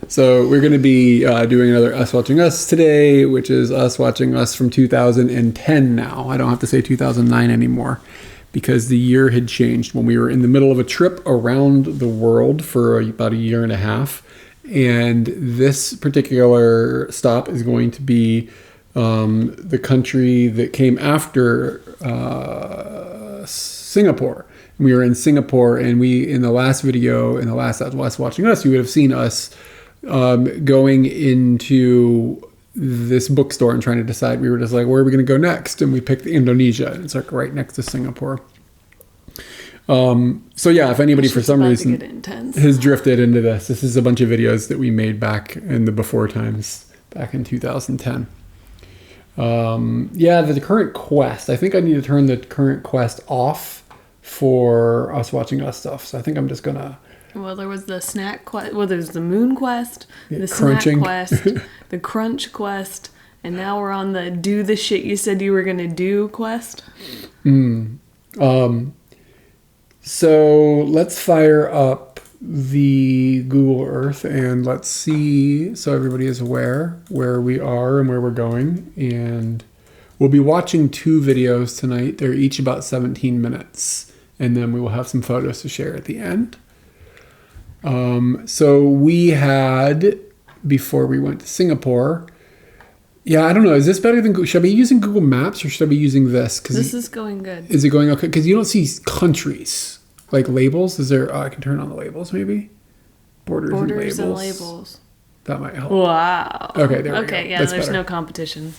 So we're going to be doing another Us Watching Us today, which is Us Watching Us from 2010 now. I don't have to say 2009 anymore because the year had changed when we were in the middle of a trip around the world for about a year and a half. And this particular stop is going to be the country that came after Singapore. We were in Singapore, and in the last video, in the last Us Watching Us, you would have seen us going into this bookstore and trying to decide. We were just like, where are we going to go next? And we picked Indonesia. And it's like right next to Singapore. So yeah, if anybody for some reason has drifted into this is a bunch of videos that we made back in the before times, back in 2010. Yeah, the current quest. I think I need to turn the current quest off for Us Watching Us stuff. So I think I'm just gonna. Well, there was the snack quest. Well, there's the moon quest, the crunching. Snack quest, the crunch quest, and now we're on the do the shit you said you were gonna do quest. So let's fire up the Google Earth and let's see, so everybody is aware where we are and where we're going. And we'll be watching 2 videos tonight. They're each about 17 minutes. And then we will have some photos to share at the end. So we had, before we went to Singapore, yeah, I don't know. Is this better than, should I be using Google Maps or should I be using this? This is going good. Is it going okay? Because you don't see countries, like labels. Is there, I can turn on the labels maybe. Borders and labels. That might help. Wow. Okay, there we go. Okay, yeah, that's there's better. no competition.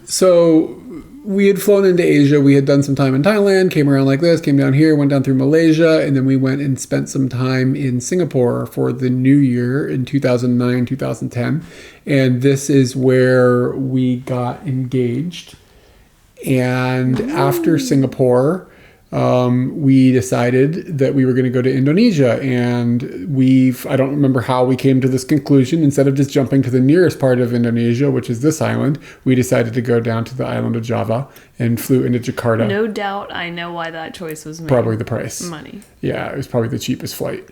So we had flown into Asia. We had done some time in Thailand, came around like this, came down here, went down through Malaysia, and then we went and spent some time in Singapore for the new year in 2009, 2010. And this is where we got engaged. And after Singapore, we decided that we were going to go to Indonesia, and I don't remember how we came to this conclusion. Instead of just jumping to the nearest part of Indonesia, which is this island, we decided to go down to the island of Java and flew into Jakarta. No doubt I know why that choice was made. Probably the price. Money. Yeah, it was probably the cheapest flight.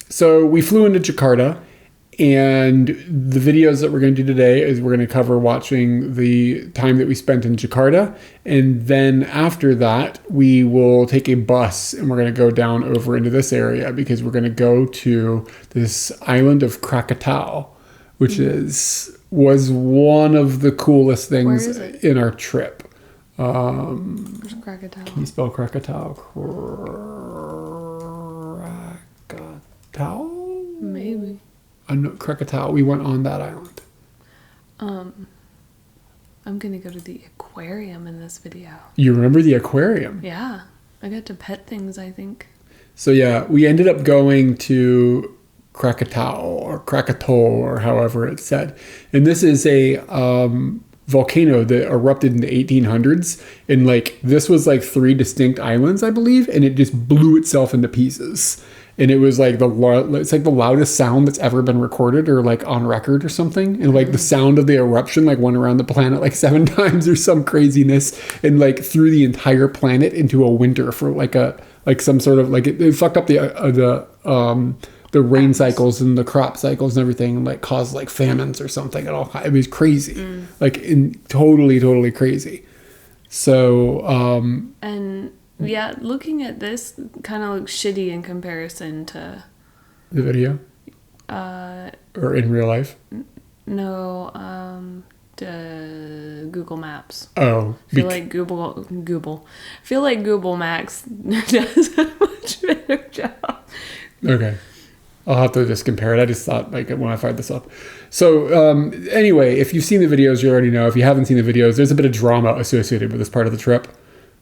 So we flew into Jakarta. And the videos that we're going to do today is we're going to cover watching the time that we spent in Jakarta. And then after that, we will take a bus and we're going to go down over into this area because we're going to go to this island of Krakatua, which was one of the coolest things in our trip. Where's Krakatoa? Can you spell Krakatoa? Krakatoa? Maybe. Krakatua. We went on that island. I'm gonna go to the aquarium in this video. You remember the aquarium? Yeah, I got to pet things, I think. So yeah, we ended up going to Krakatoa or however it's said. And this is a volcano that erupted in the 1800s. And this was 3 distinct islands, I believe, and it just blew itself into pieces. And it was it's the loudest sound that's ever been recorded or on record or something. And the sound of the eruption went around the planet 7 times or some craziness, and threw the entire planet into a winter for some sort of it fucked up the rain cycles and the crop cycles and everything, and caused famines or something at all. It was crazy, totally crazy. So and. Yeah, looking at this kind of looks shitty in comparison to the video. Or in real life. No, to Google Maps. Oh, I feel like Google. I feel like Google Maps does a much better job. Okay. I'll have to just compare it. I just thought when I fired this up. So anyway, if you've seen the videos, you already know. If you haven't seen the videos, there's a bit of drama associated with this part of the trip.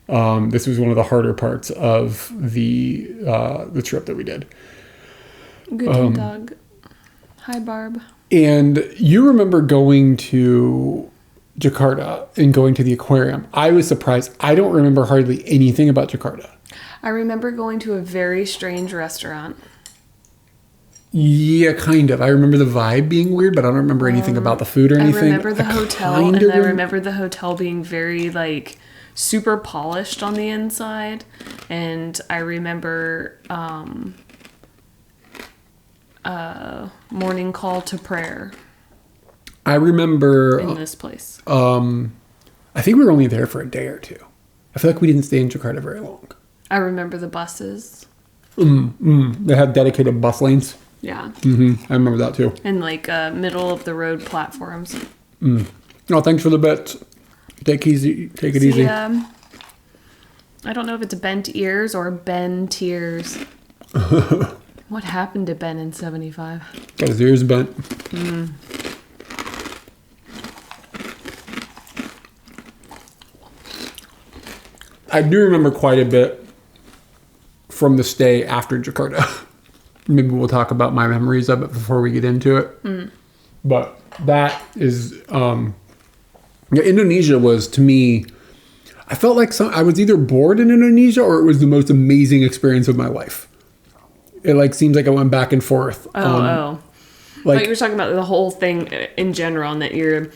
This was one of the harder parts of the trip that we did. Good dog. Hi, Barb. And you remember going to Jakarta and going to the aquarium. I was surprised. I don't remember hardly anything about Jakarta. I remember going to a very strange restaurant. Yeah, kind of. I remember the vibe being weird, but I don't remember anything about the food or anything. I remember the hotel, and I remember the hotel being very super polished on the inside, and I remember morning call to prayer I remember. in this place. I think we were only there for a day or two. I feel like we didn't stay in Jakarta very long. I remember the buses. They had dedicated bus lanes. Yeah. I remember that too. And like middle of the road platforms. Oh, thanks for the bet. Take it easy. I don't know if it's bent ears or Ben tears. What happened to Ben in 75? Got his ears bent. I do remember quite a bit from the stay after Jakarta. Maybe we'll talk about my memories of it before we get into it. But that is, Indonesia was, to me, I felt like I was either bored in Indonesia or it was the most amazing experience of my life. It like seems like I went back and forth. Like you were talking about the whole thing in general, and that you're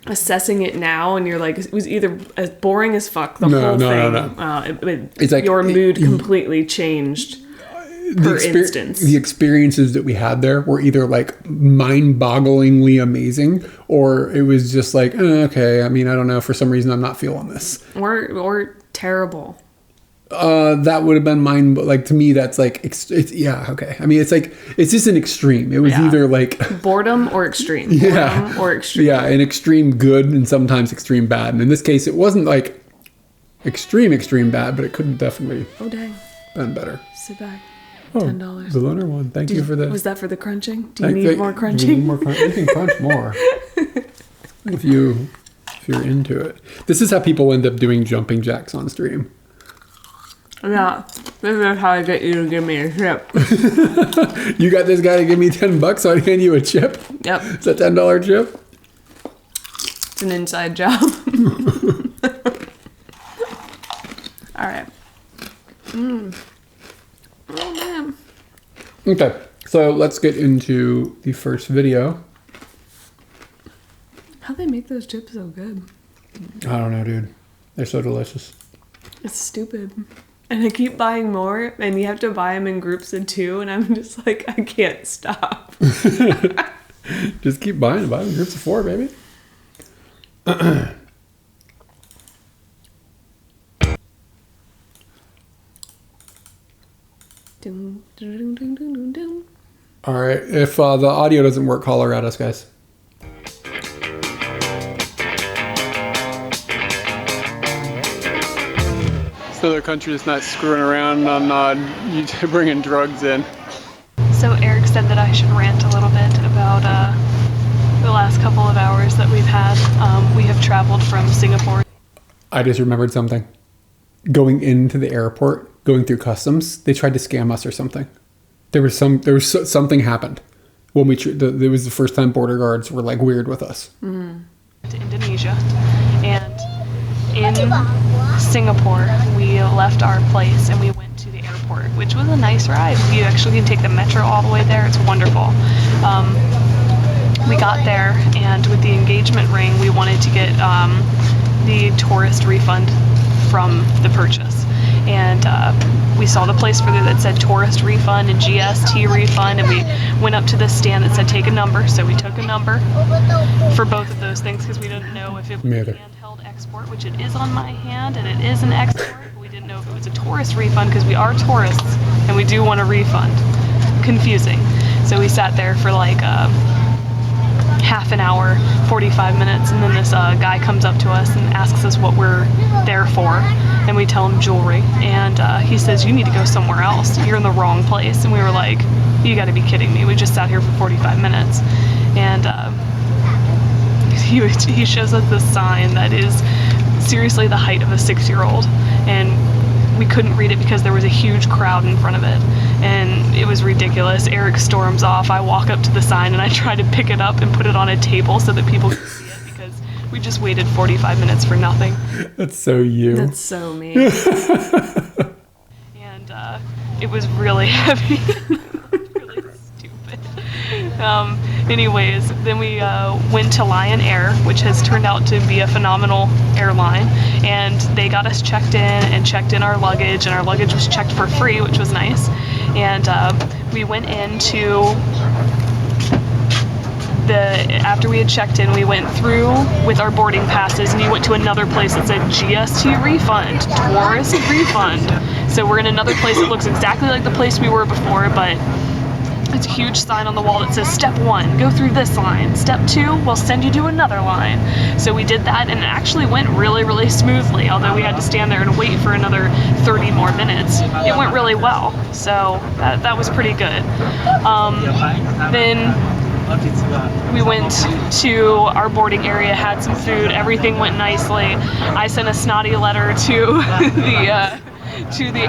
assessing it now, and you're like, it was either as boring as fuck whole thing. No. It's like your mood completely changed. The experiences that we had there were either like mind-bogglingly amazing, or it was just like, okay. I mean, I don't know. For some reason, I'm not feeling this. Or terrible. That would have been mine, but like to me, that's like, okay. I mean, it's like it's just an extreme. It was either like boredom or extreme. Boredom or extreme. Yeah, an extreme good and sometimes extreme bad. And in this case, it wasn't like extreme bad, but it could have definitely been better. Sit back. $10. The lunar one. Thank you for that. Was that for the crunching? Do you need more crunching? You can crunch more if you're into it. This is how people end up doing jumping jacks on stream. Yeah, this is how I get you to give me a chip. You got this guy to give me $10, so I hand you a chip? Yep. It's a $10 chip? It's an inside job. All right. Oh, man. Okay, so let's get into the first video. How they make those chips so good? I don't know, dude. They're so delicious. It's stupid. And I keep buying more, and you have to buy them in groups of 2, and I'm just like, I can't stop. Just keep buying them. Buy them in groups of 4, baby. All right. If the audio doesn't work, holler at us, guys. So the country is not screwing around on bringing drugs in. So Eric said that I should rant a little bit about the last couple of hours that we've had. We have traveled from Singapore. I just remembered something. Going into the airport, going through customs, they tried to scam us or something. Something happened when it was the first time border guards were like weird with us. To Indonesia, and in Singapore, we left our place and we went to the airport, which was a nice ride. You actually can take the metro all the way there. It's wonderful. We got there, and with the engagement ring, we wanted to get the tourist refund from the purchase. And we saw the place further that said tourist refund and GST refund, and we went up to the stand that said take a number. So we took a number for both of those things because we didn't know if it was a handheld export, which it is on my hand, and it is an export, but we didn't know if it was a tourist refund because we are tourists and we do want a refund. Confusing. So we sat there for like half an hour, 45 minutes, and then this guy comes up to us and asks us what we're there for, and we tell him jewelry, and he says, you need to go somewhere else, you're in the wrong place. And we were like, you gotta be kidding me, we just sat here for 45 minutes. And he shows us this sign that is seriously the height of a 6-year-old, and we couldn't read it because there was a huge crowd in front of it, and it was ridiculous. Eric storms off. I walk up to the sign and I try to pick it up and put it on a table so that people can see it, because we just waited 45 minutes for nothing. That's so you. That's so me. And it was really heavy. Really stupid. Anyways, then we went to Lion Air, which has turned out to be a phenomenal airline, and they got us checked in and checked in our luggage, and our luggage was checked for free, which was nice. And we went into after we had checked in, we went through with our boarding passes, and you went to another place that said GST refund, tourist refund. So we're in another place that looks exactly like the place we were before, but it's a huge sign on the wall that says step 1, go through this line. Step 2, we'll send you to another line. So we did that, and it actually went really, really smoothly, although we had to stand there and wait for another 30 more minutes. It went really well, so that was pretty good. Then we went to our boarding area, had some food, everything went nicely. I sent a snotty letter to the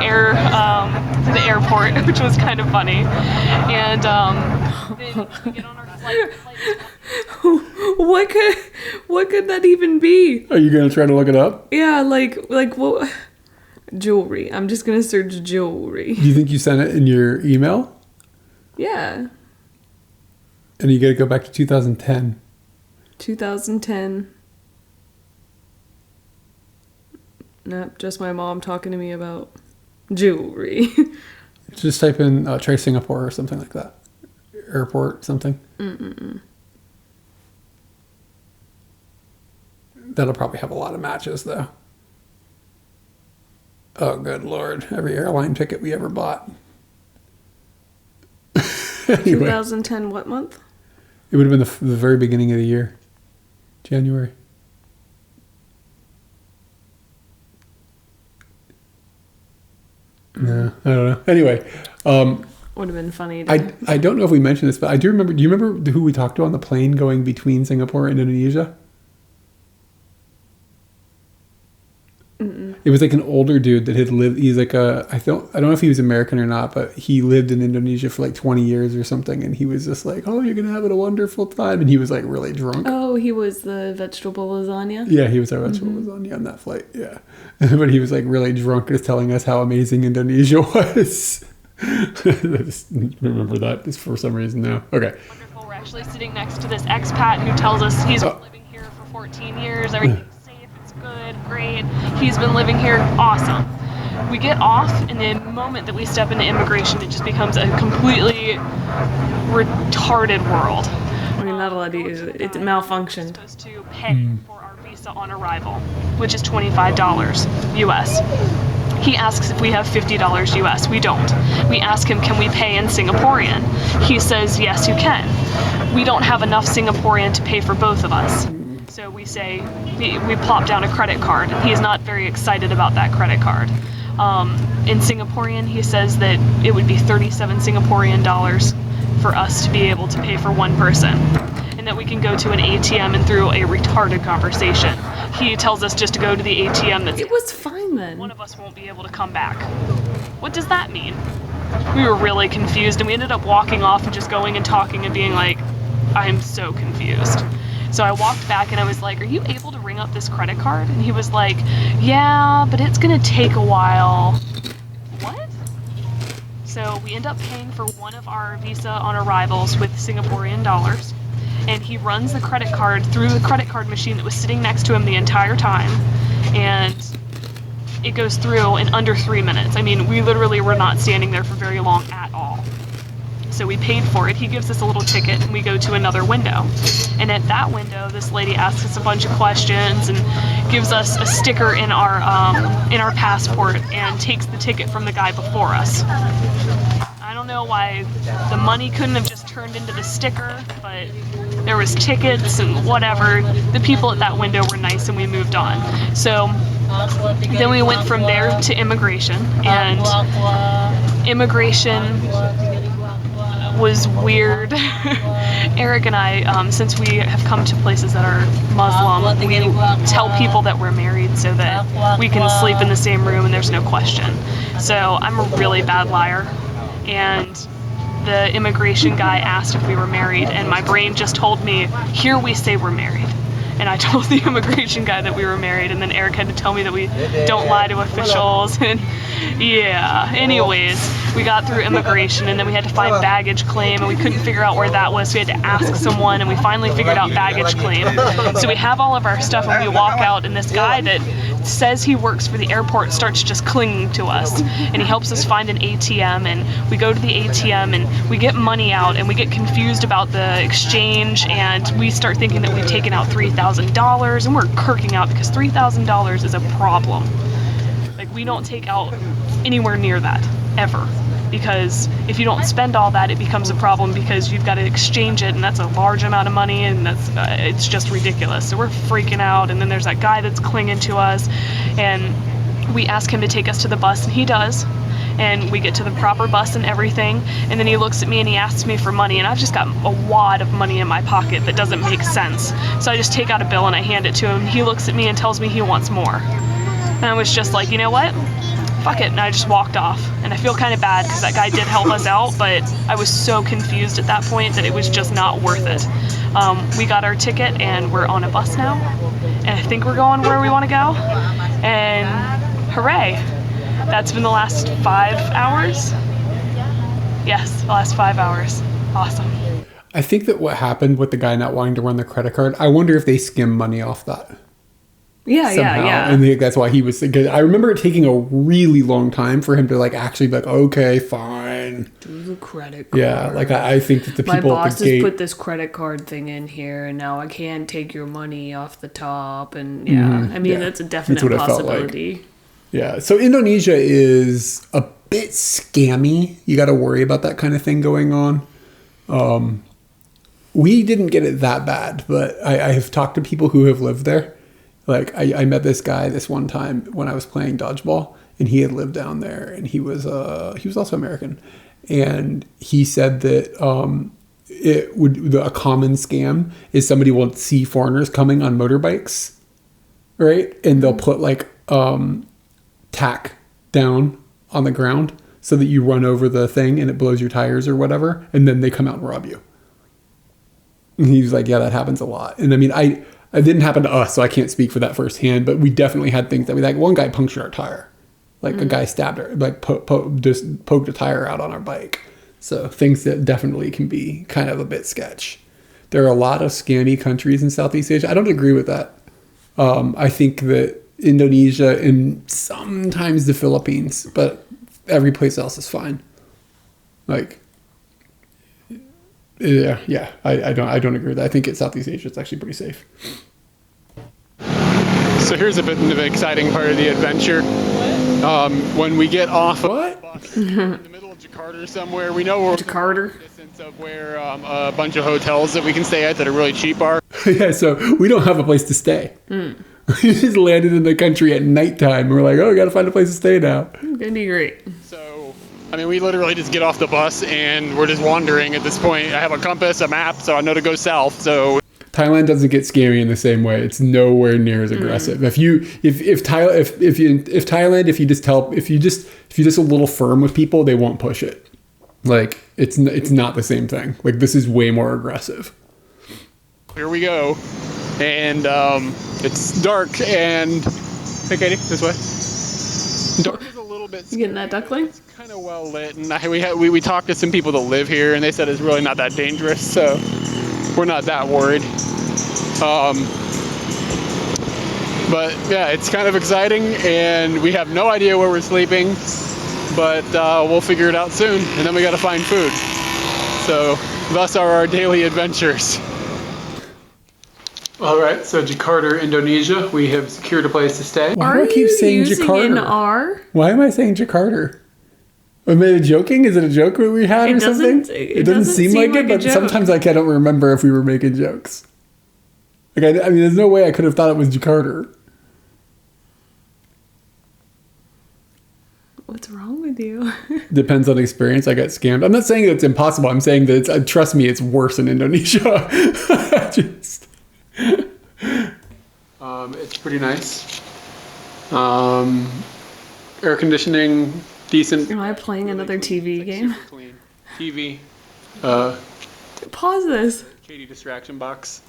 airport, which was kind of funny. And then we get on our flight. What could that even be? Are you gonna try to look it up? Yeah, like what? Jewelry. I'm just gonna search jewelry. Do you think you sent it in your email? Yeah. And you gotta go back to 2010. 2010. Nope, just my mom talking to me about jewelry. Just type in try Singapore or something like that. Airport, something. That'll probably have a lot of matches, though. Oh, good Lord. Every airline ticket we ever bought. Anyway. 2010 what month? It would have been the very beginning of the year. January. No, I don't know. Anyway. Would have been funny. I don't know if we mentioned this, but I do remember. Do you remember who we talked to on the plane going between Singapore and Indonesia? It was like an older dude that had lived. He's like I don't know if he was American or not, but he lived in Indonesia for like 20 years or something, and he was just like, "Oh, you're gonna have a wonderful time," and he was like really drunk. Oh, he was the vegetable lasagna. Yeah, he was our vegetable lasagna on that flight. Yeah, but he was like really drunk, just telling us how amazing Indonesia was. I just remember that just for some reason now. Okay. Wonderful. We're actually sitting next to this expat who tells us he's been living here for 14 years. Everything's safe. It's good. Great. He's been living here. Awesome. We get off, and the moment that we step into immigration, it just becomes a completely retarded world. I mean, not a lot easier. It malfunctioned. We're supposed to pay for our visa on arrival, which is $25 US. He asks if we have $50 US. We don't. We ask him, can we pay in Singaporean? He says, yes, you can. We don't have enough Singaporean to pay for both of us. So we say, we plop down a credit card, and he's not very excited about that credit card. In Singaporean, he says that it would be 37 Singaporean dollars for us to be able to pay for one person, and that we can go to an ATM and through a retarded conversation, he tells us just to go to the ATM. It was fine then. One of us won't be able to come back. What does that mean? We were really confused, and we ended up walking off and just going and talking and being like, I'm so confused. So I walked back and I was like, are you able to ring up this credit card? And he was like, yeah, but it's gonna take a while. What? So we end up paying for one of our visa on arrivals with Singaporean dollars. And he runs the credit card through the credit card machine that was sitting next to him the entire time. And it goes through in under 3 minutes. I mean, we literally were not standing there for very long at all. So we paid for it. He gives us a little ticket, and we go to another window. And at that window, this lady asks us a bunch of questions and gives us a sticker in our passport and takes the ticket from the guy before us. I don't know why the money couldn't have just turned into the sticker, but there was tickets and whatever. The people at that window were nice, and we moved on. So then we went from there to immigration, and immigration was weird. Eric and I, since we have come to places that are Muslim, we tell people that we're married so that we can sleep in the same room and there's no question. So I'm a really bad liar, and the immigration guy asked if we were married, and my brain just told me, here we say we're married. And I told the immigration guy that we were married, and then Eric had to tell me that we don't lie to officials. And yeah, anyways, we got through immigration, and then we had to find baggage claim, and we couldn't figure out where that was, so we had to ask someone, and we finally figured out baggage claim. So we have all of our stuff, and we walk out, and this guy that says he works for the airport starts just clinging to us, and he helps us find an ATM, and we go to the ATM and we get money out, and we get confused about the exchange, and we start thinking that we've taken out $3,000, and we're kirking out because $3,000 is a problem. Like, we don't take out anywhere near that ever, because if you don't spend all that, it becomes a problem because you've got to exchange it, and that's a large amount of money, and that's it's just ridiculous. So we're freaking out, and then there's that guy that's clinging to us, and we ask him to take us to the bus, and he does, and we get to the proper bus and everything, and then he looks at me and he asks me for money, and I've just got a wad of money in my pocket that doesn't make sense. So I just take out a bill and I hand it to him. He looks at me and tells me he wants more, and I was just like, you know what? Fuck it, and I just walked off. And I feel kind of bad because that guy did help us out, but I was so confused at that point that it was just not worth it. We got our ticket and we're on a bus now, and I think we're going where we want to go, and hooray. That's been the last 5 hours. Yes, the last 5 hours. Awesome. I think that what happened with the guy not wanting to run the credit card, I wonder if they skim money off that. Yeah, somehow. yeah. And I think that's why he was. Because I remember it taking a really long time for him to like actually be like, okay, fine. Do the credit card. Yeah, like I think that the people My boss at the gate just put this credit card thing in here, and now I can't take your money off the top. And yeah, I mean that's a definite what it felt possibility. like. Yeah, so Indonesia is a bit scammy. You got to worry about that kind of thing going on. We didn't get it that bad, but I have talked to people who have lived there. Like I met this guy this one time when I was playing dodgeball, and he had lived down there, and he was also American, and he said that a common scam is somebody will see foreigners coming on motorbikes, right, and they'll put like tack down on the ground so that you run over the thing and it blows your tires or whatever, and then they come out and rob you. And he's like, yeah, that happens a lot. And I mean, it didn't happen to us, so I can't speak for that firsthand, but we definitely had things that we like. One guy punctured our tire. Like a guy stabbed her, like just poked a tire out on our bike. So things that definitely can be kind of a bit sketch. There are a lot of scammy countries in Southeast Asia. I don't agree with that. I think that Indonesia and sometimes the Philippines, but every place else is fine. Like, yeah, I don't agree with that. I think in Southeast Asia it's actually pretty safe. So here's a bit of the exciting part of the adventure. When we get off of What? the bus in the middle of Jakarta somewhere, we know we're Jakarta. distance of where a bunch of hotels that we can stay at that are really cheap are. Yeah, so we don't have a place to stay. We just landed in the country at nighttime. We're like, oh, we got to find a place to stay now. Gonna be great. So, I mean, we literally just get off the bus and we're just wandering at this point. I have a compass, a map, so I know to go south. So Thailand doesn't get scary in the same way. It's nowhere near as aggressive. If you just a little firm with people, they won't push it. Like it's not the same thing. Like this is way more aggressive. here we go. And it's dark and hey Katie, this way. Dark is a little bit You getting that duckling? It's kind of well lit, and we talked to some people that live here, and they said it's really not that dangerous, so we're not that worried. But yeah, it's kind of exciting, and we have no idea where we're sleeping, but we'll figure it out soon, and then we got to find food. So thus are our daily adventures. All right, so Jakarta, Indonesia. We have secured a place to stay. Why do I keep saying using Jakarta? an R? Why am I saying Jakarta? Am I joking? Is it a joke that we had or something? It doesn't seem seem like it, like a but joke. sometimes like I don't remember if we were making jokes. Like I mean, there's no way I could have thought it was Jakarta. What's wrong with you? Depends on the experience. I got scammed. I'm not saying that it's impossible. I'm saying that it's, trust me, it's worse in Indonesia. It's pretty nice. Air conditioning, decent. Am I playing another TV game? Super clean. TV. Pause this. Katie distraction box.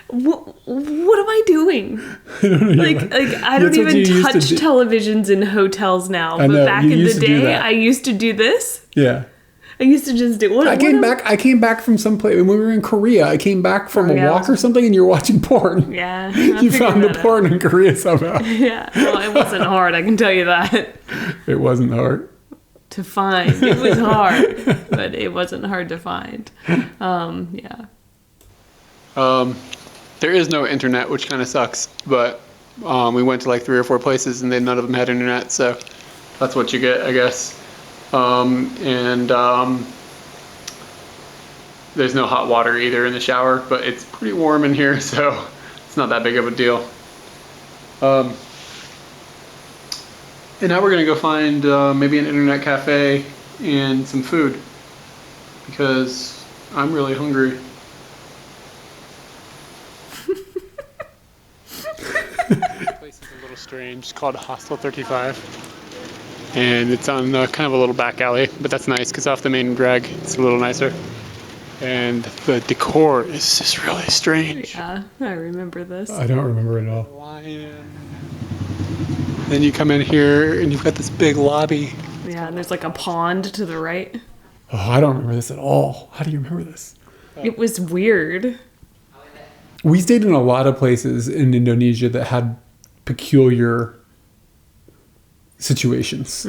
What am I doing? I don't know. Like I don't That's what even you used touch to do. televisions in hotels now. I But know, back you in used the to do day, that. I used to do this. Yeah. I used to just do. I came back from some place when we were in Korea. I came back from a walk or something, and you're watching porn. Yeah, you found the porn in Korea somehow. Yeah, well, it wasn't hard. I can tell you that. It wasn't hard to find. It was hard, but it wasn't hard to find. Yeah. There is no internet, which kind of sucks. But we went to like 3 or 4 places, and none of them had internet. So that's what you get, I guess. There's no hot water either in the shower, but it's pretty warm in here, so it's not that big of a deal. And now we're gonna go find maybe an internet cafe and some food because I'm really hungry. This place is a little strange. It's called Hostel 35. And it's on kind of a little back alley, but that's nice because off the main drag it's a little nicer. And the decor is just really strange. Yeah, I remember this. I don't remember it at all. Lion. Then you come in here and you've got this big lobby. Yeah, and there's like a pond to the right. Oh, I don't remember this at all. How do you remember this? It was weird. We stayed in a lot of places in Indonesia that had peculiar situations.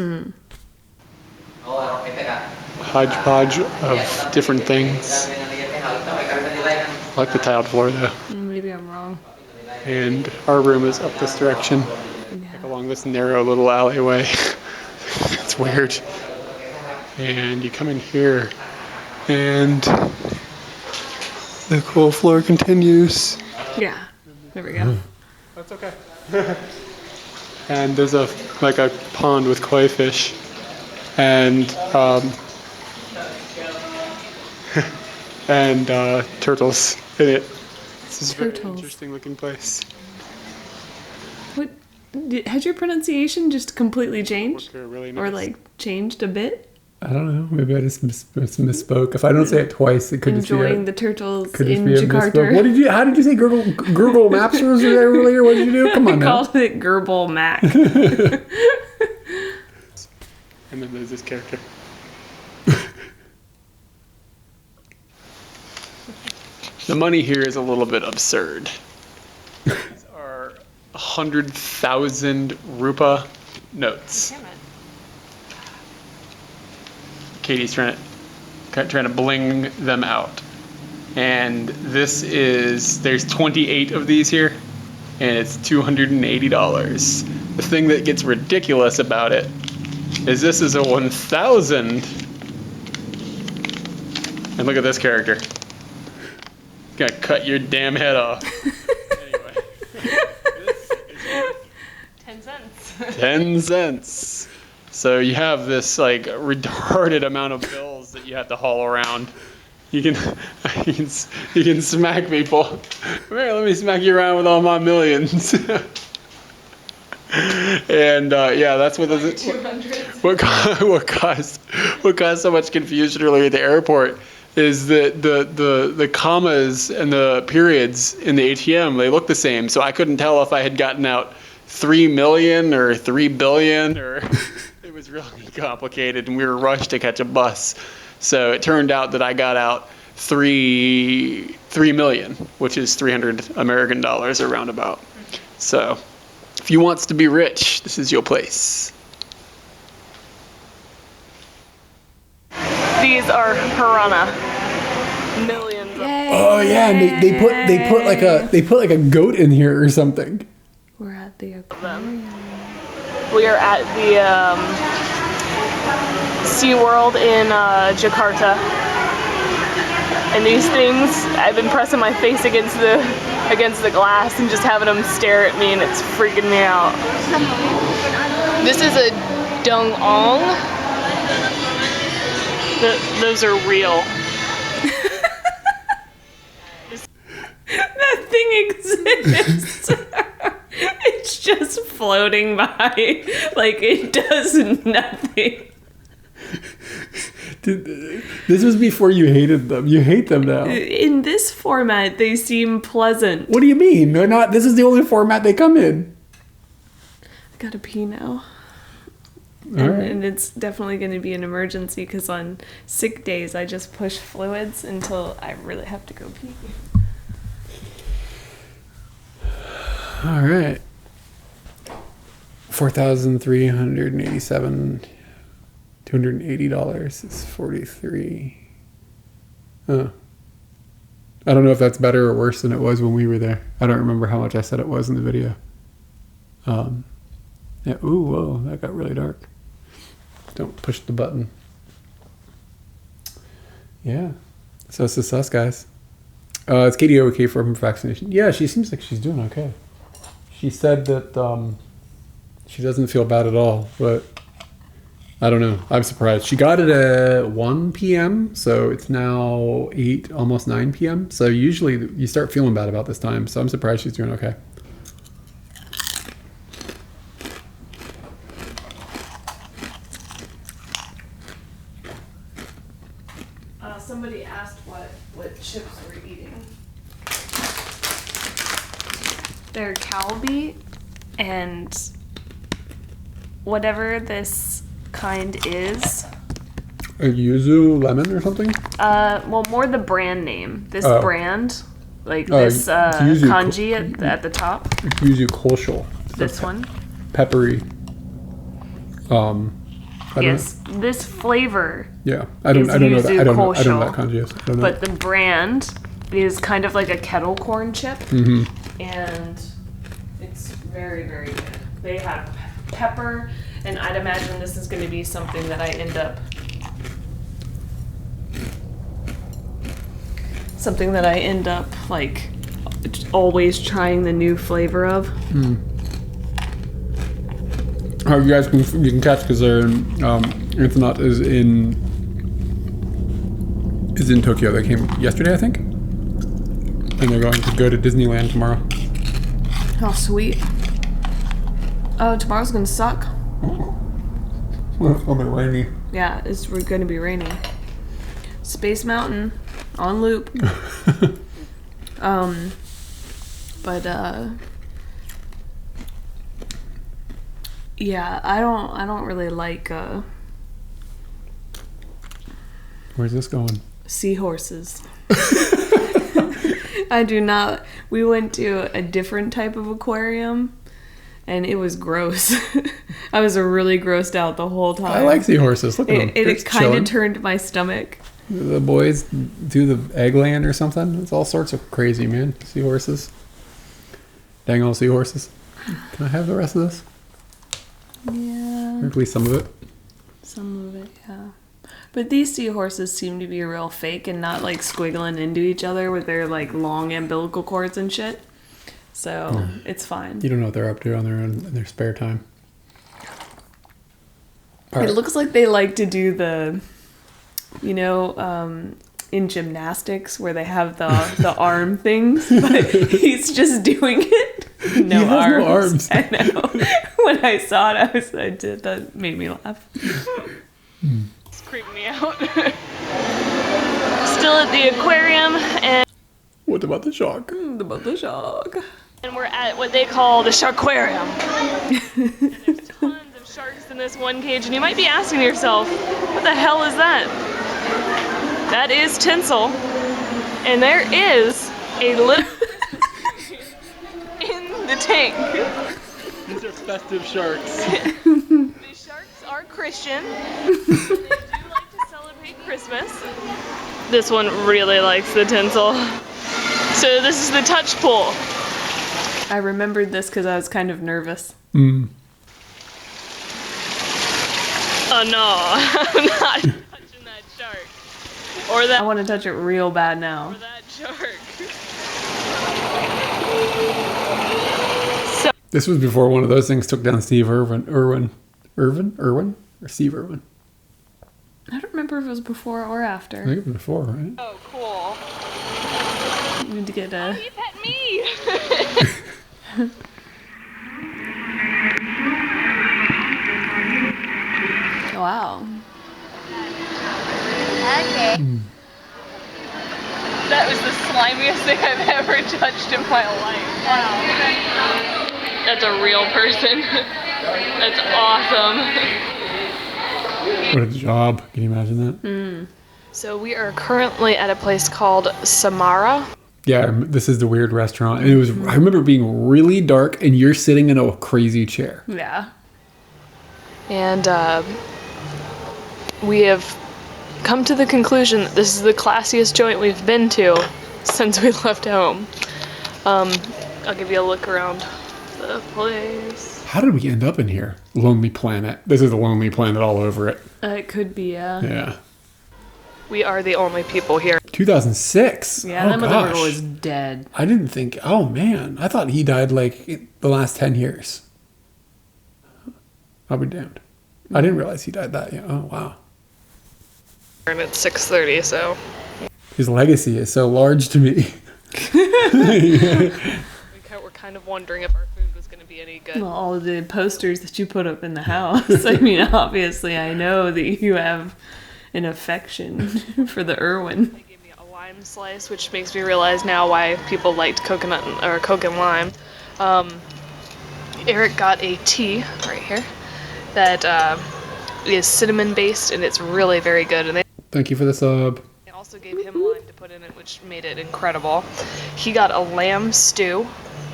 Hodgepodge of different things. I like the tiled floor though. Maybe I'm wrong. And our room is up this direction, like along this narrow little alleyway. It's weird. And you come in here, and the cool floor continues. Yeah, there we go. That's okay. And there's a pond with koi fish, and turtles in it. This is a very interesting looking place. What has your pronunciation just completely changed, Really nice. or like changed a bit? I don't know. Maybe I just misspoke. If I don't say it twice, it could just be enjoying the turtles could in just be a Jakarta. misspoke. What did you? How did you say Google Maps was there earlier? What did you do? Come on I now. called it Gerbil Mac. And then there's this character. The money here is a little bit absurd. These are 100,000 rupa notes. Damn it. Katie's trying to bling them out. And there's 28 of these here, and it's $280. The thing that gets ridiculous about it is this is a 1,000. And look at this character. It's gonna cut your damn head off. Anyway, this is worth 10 cents. 10 cents. So you have this like retarded amount of bills that you have to haul around. You can smack people. Come here, let me smack you around with all my millions. And yeah, that's what caused so much confusion earlier at the airport is that the commas and the periods in the ATM, they look the same. So I couldn't tell if I had gotten out 3 million or 3 billion or it was really complicated and we were rushed to catch a bus. So it turned out that I got out 3 million, which is 300 American dollars or roundabout. So if you wants to be rich, this is your place. These are piranha. Millions of Oh yeah, and they put like a goat in here or something. We're at the them. We are at the SeaWorld in Jakarta. And these things, I've been pressing my face against the glass and just having them stare at me, and it's freaking me out. This is a dung-ong. Those are real. That thing exists. It's just floating by, like it does nothing. This was before you hated them. You hate them now. In this format, they seem pleasant. What do you mean? They're not. This is the only format they come in. I gotta pee now. And it's definitely going to be an emergency because on sick days I just push fluids until I really have to go pee. All right. 4,387. $280 is 43. Oh. I don't know if that's better or worse than it was when we were there. I don't remember how much I said it was in the video. Yeah. Ooh, whoa, that got really dark. Don't push the button. Yeah. So it's just us, guys. It's Katie okay from vaccination. Yeah, she seems like she's doing okay. She said that she doesn't feel bad at all, but I don't know. I'm surprised. She got it at 1 p.m., so it's now 8, almost 9 p.m. So usually you start feeling bad about this time, so I'm surprised she's doing okay. Somebody asked what chips we're eating. They're Calbee, and whatever this kind is. A yuzu lemon or something? Well, more the brand name. This brand, like this yuzu kanji at the top. Yuzu koshou. This one. Peppery. Yes, this flavor. Yeah, I don't know that. I don't know that kanji is. But the brand is kind of like a kettle corn chip, and it's very, very good. They have pepper, and I'd imagine this is going to be something that I end up like always trying the new flavor of. Oh, you guys can catch because they're Anthonot is in Tokyo. They came yesterday, I think, and they're going to go to Disneyland tomorrow. Oh, sweet. Oh, tomorrow's gonna suck. It's gonna be rainy. Yeah, it's gonna be rainy. Space Mountain on loop. Yeah, I don't really like Where's this going? seahorses. I do not. We went to a different type of aquarium, and it was gross. I was really grossed out the whole time. I like seahorses. Look at them. It kind of turned my stomach. The boys do the egg laying or something. It's all sorts of crazy, man. Seahorses. Dang old seahorses. Can I have the rest of this? Yeah. Or at least some of it. Some of it, yeah. But these seahorses seem to be real fake and not like squiggling into each other with their like long umbilical cords and shit. So it's fine. You don't know what they're up to on their own in their spare time. It looks like they like to do the, in gymnastics where they have the arm things, but he's just doing it. No arms. I know. When I saw it, that made me laugh. It's creeping me out. Still at the aquarium, and What about the shark? About the shark. And we're at what they call the sharkquarium. And there's tons of sharks in this one cage, and you might be asking yourself, what the hell is that? That is tinsel, and there is a little in the tank. These are festive sharks. The sharks are Christian. They do like to celebrate Christmas. This one really likes the tinsel. So this is the touch pool. I remembered this because I was kind of nervous. Oh no, I'm not touching that shark. Or that. I want to touch it real bad now. Or that shark. This was before one of those things took down Steve Irwin, or Steve Irwin. I don't remember if it was before or after. I think it was before, right? Oh, cool. You need to get a. He pet me. Wow. Okay. That was the slimiest thing I've ever touched in my life. Wow. That's a real person. That's awesome. What a job. Can you imagine that? So we are currently at a place called Samara. Yeah, this is the weird restaurant. And it was, I remember it being really dark and you're sitting in a crazy chair. Yeah. And we have come to the conclusion that this is the classiest joint we've been to since we left home. I'll give you a look around the place. How did we end up in here? Lonely Planet. This is a Lonely Planet all over it. It could be, Yeah. We are the only people here. 2006. Yeah, Oh, that motherfucker gosh. was dead. I didn't think. Oh man, I thought he died like in the last 10 years. I'll be damned. I didn't realize he died that young. Oh wow. And it's 6:30, so His legacy is so large to me. we're kind of wondering if our food was going to be any good. Well, all of the posters that you put up in the house. I mean, obviously, I know that you have an affection for the Irwin. They gave me a lime slice, which makes me realize now why people liked coconut or Coke and lime. Eric got a tea right here that is cinnamon based, and it's really very good. And they Thank you for the sub. also gave him lime to put in it, which made it incredible. He got a lamb stew,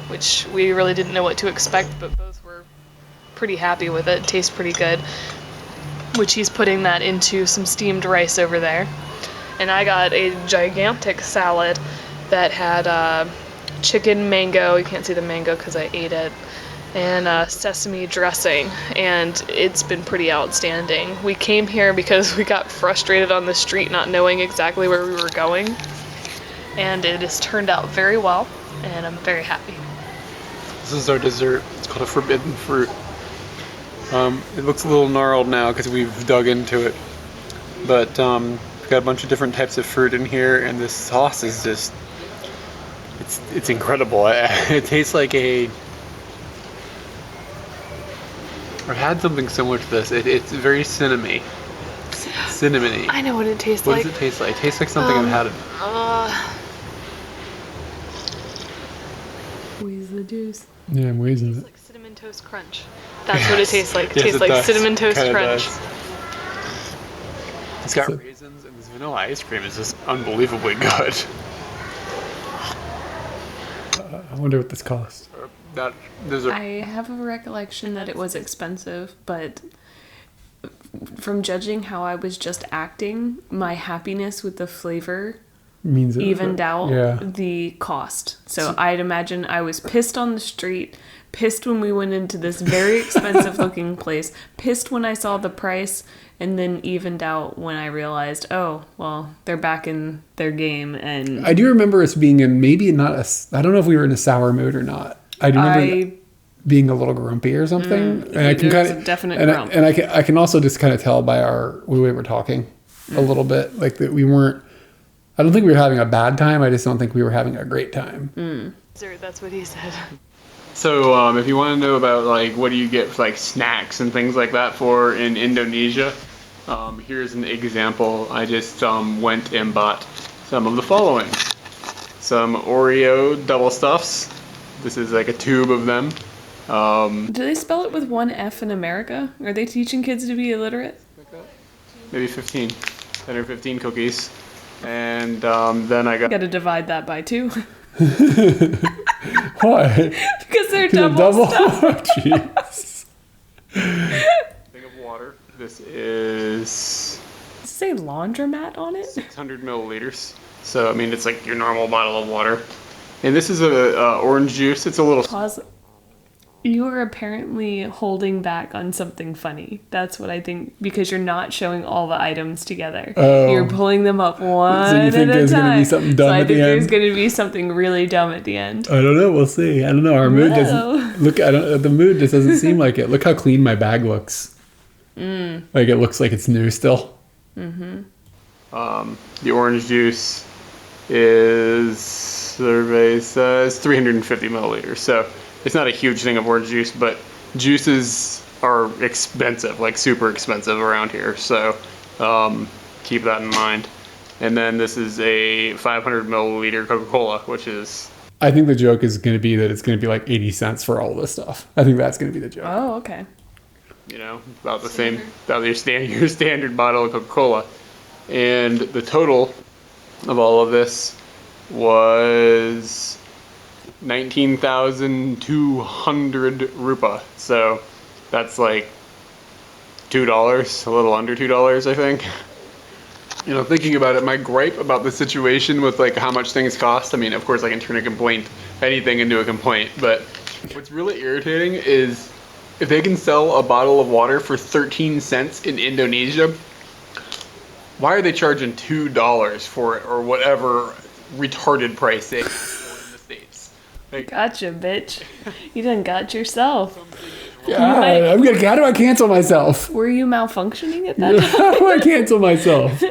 which we really didn't know what to expect, but both were pretty happy with it. It tastes pretty good. Which he's putting that into some steamed rice over there. And I got a gigantic salad that had chicken mango, you can't see the mango because I ate it, and sesame dressing, and it's been pretty outstanding. We came here because we got frustrated on the street not knowing exactly where we were going, and it has turned out very well, and I'm very happy. This is our dessert. It's called a forbidden fruit. It looks a little gnarled now because we've dug into it, but we've got a bunch of different types of fruit in here, and this sauce is just, it's incredible. It tastes like I've had something similar to this. It's very cinnamony. Cinnamony. I know what it tastes What like. does it taste like? It tastes like something I've had. Squeeze the juice. Yeah, I'm wheezing It's it. like cinnamon toast crunch. That's what it tastes like. It Yes, tastes it like does. cinnamon toast Kinda crunch. does. It's got So- raisins, and this vanilla ice cream is just unbelievably good. I wonder what this cost. Those are I have a recollection that it was expensive, but from judging how I was just acting, my happiness with the flavor Means it evened out Yeah. the cost. So I'd imagine I was pissed on the street, pissed when we went into this very expensive looking place, pissed when I saw the price, and then evened out when I realized, oh, well, they're back in their game. And I do remember us being in maybe not a. I don't know if we were in a sour mood or not. I do remember being a little grumpy or something. And I can there's kind a definite and grump. I can also just kind of tell by the way we were talking a little bit, like that we weren't. I don't think we were having a bad time. I just don't think we were having a great time. Dessert, that's what he said. So, if you want to know about like what do you get for, like snacks and things like that for in Indonesia, here's an example. I just went and bought some of the following: some Oreo double stuffs. This is like a tube of them. Do they spell it with one F in America? Are they teaching kids to be illiterate? Maybe 10 or 15 cookies, and then I got Gotta divide that by 2. Why? Because they're The double stuff. Oh, jeez. thing of water. This is Does it say laundromat on it? 600 milliliters. So I mean, it's like your normal bottle of water. And this is a orange juice. It's a little. Pause. You are apparently holding back on something funny. That's what I think, because you're not showing all the items together. Oh. You're pulling them up one So you think at a there's time. gonna be something dumb so I at think the there's end? going to be something really dumb at the end. I don't know. We'll see. I don't know. Our mood Whoa. doesn't look. I don't. The mood just doesn't seem like it. Look how clean my bag looks. Like it looks like it's new still. The orange juice is survey says 350 milliliters. So it's not a huge thing of orange juice, but juices are expensive, like super expensive around here. So keep that in mind. And then this is a 500 milliliter Coca-Cola, which is I think the joke is going to be that it's going to be like 80 cents for all this stuff. I think that's going to be the joke. Oh, okay. you know, about the same, about your standard bottle of Coca-Cola. And the total of all of this was 19,200 rupa. So that's like $2, a little under $2, I think. You know, thinking about it, my gripe about the situation with like how much things cost, I mean, of course I can turn anything into a complaint, but what's really irritating is if they can sell a bottle of water for 13 cents in Indonesia, why are they charging $2 for it or whatever retarded price they have for it in the States? Like, Gotcha, bitch. You done got yourself. God, how do I cancel myself? Were you malfunctioning at that time? How do I cancel myself?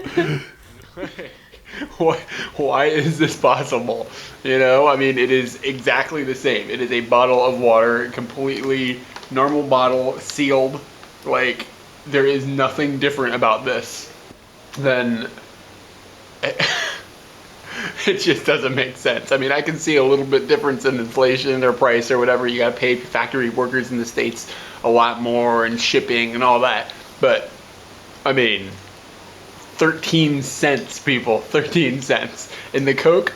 Why is this possible? You know, I mean, it is exactly the same. It is a bottle of water, completely normal bottle, sealed. Like, there is nothing different about this than... It just doesn't make sense. I mean, I can see a little bit difference in inflation or price or whatever. You got to pay factory workers in the States a lot more and shipping and all that. But, I mean, 13 cents, people. 13 cents. And the Coke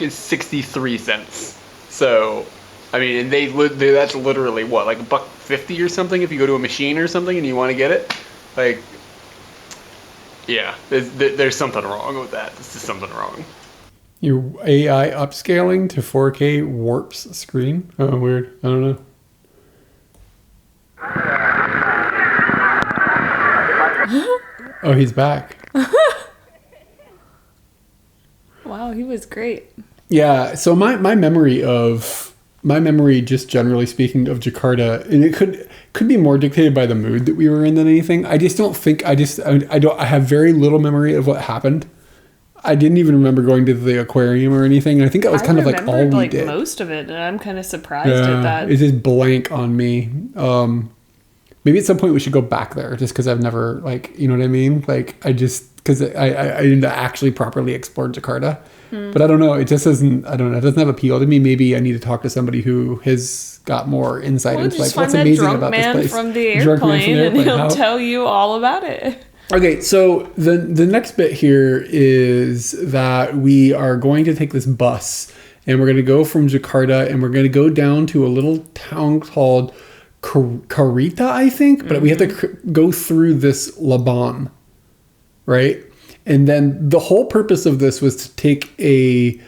is 63 cents. So, I mean, and that's literally what, like $1.50 or something if you go to a machine or something and you want to get it? Like, yeah, there's something wrong with that. There's just something wrong. Your AI upscaling to 4K warps screen? Oh, weird. I don't know. Oh, he's back. Wow, he was great. Yeah, so my memory, just generally speaking, of Jakarta, and it could be more dictated by the mood that we were in than anything. I just don't think I have very little memory of what happened. I didn't even remember going to the aquarium or anything. And I think that was kind of like all we did. Most of it, and I'm kind of surprised at that. It's just blank on me. Maybe at some point we should go back there, just because I've never, like, you know what I mean? Like, because I didn't actually properly explore Jakarta. But I don't know. It just doesn't. I don't know. It doesn't have appeal to me. Maybe I need to talk to somebody who has got more insight into like what's amazing about this place. From the airplane, and he'll tell you all about it. Okay, so the next bit here is that we are going to take this bus, and we're going to go from Jakarta, and we're going to go down to a little town called Carita, I think, but we have to go through this Laban, right? And then the whole purpose of this was to take a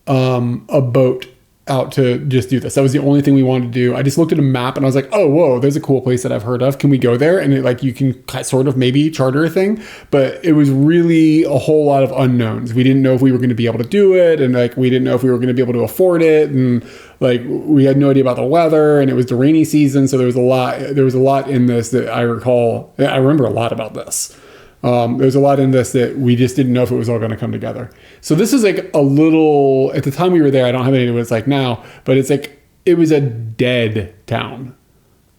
boat out to just do this. That was the only thing we wanted to do. I just looked at a map and I was like, oh, whoa, there's a cool place that I've heard of. Can we go there? And you can sort of maybe charter a thing, but it was really a whole lot of unknowns. We didn't know if we were going to be able to do it. And we didn't know if we were going to be able to afford it. And we had no idea about the weather, and it was the rainy season. So there was a lot in this that I recall. I remember a lot about this. There's a lot in this that we just didn't know if it was all going to come together. So this is like a little, at the time we were there, I don't have any idea what it's like now, but it's like, it was a dead town.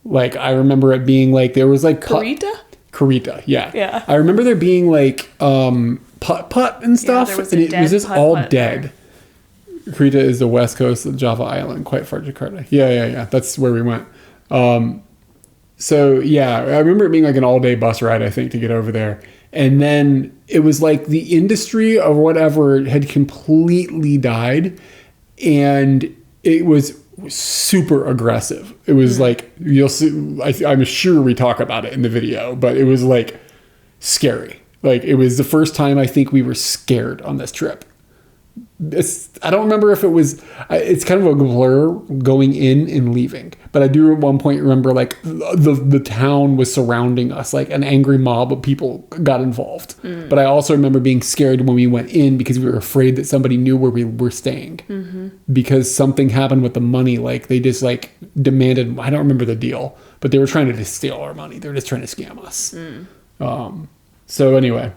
Like, I remember it being like, there was like... Carita, yeah. Yeah. I remember there being like putt-putt and stuff, yeah, and it was just all dead. There. Carita is the west coast of Java Island, quite far Jakarta. Yeah. That's where we went. So yeah, I remember it being like an all-day bus ride, I think, to get over there. And then it was like the industry or whatever had completely died, and it was super aggressive. It was like, you'll see, I'm sure we talk about it in the video, but it was like scary. Like, it was the first time I think we were scared on this trip. I don't remember if it was, it's kind of a blur going in and leaving, but I do at one point remember like the town was surrounding us, like an angry mob of people got involved. But I also remember being scared when we went in because we were afraid that somebody knew where we were staying, because something happened with the money. Like, they just like demanded, I don't remember the deal, but they were trying to just steal our money. They were just trying to scam us. So anyway,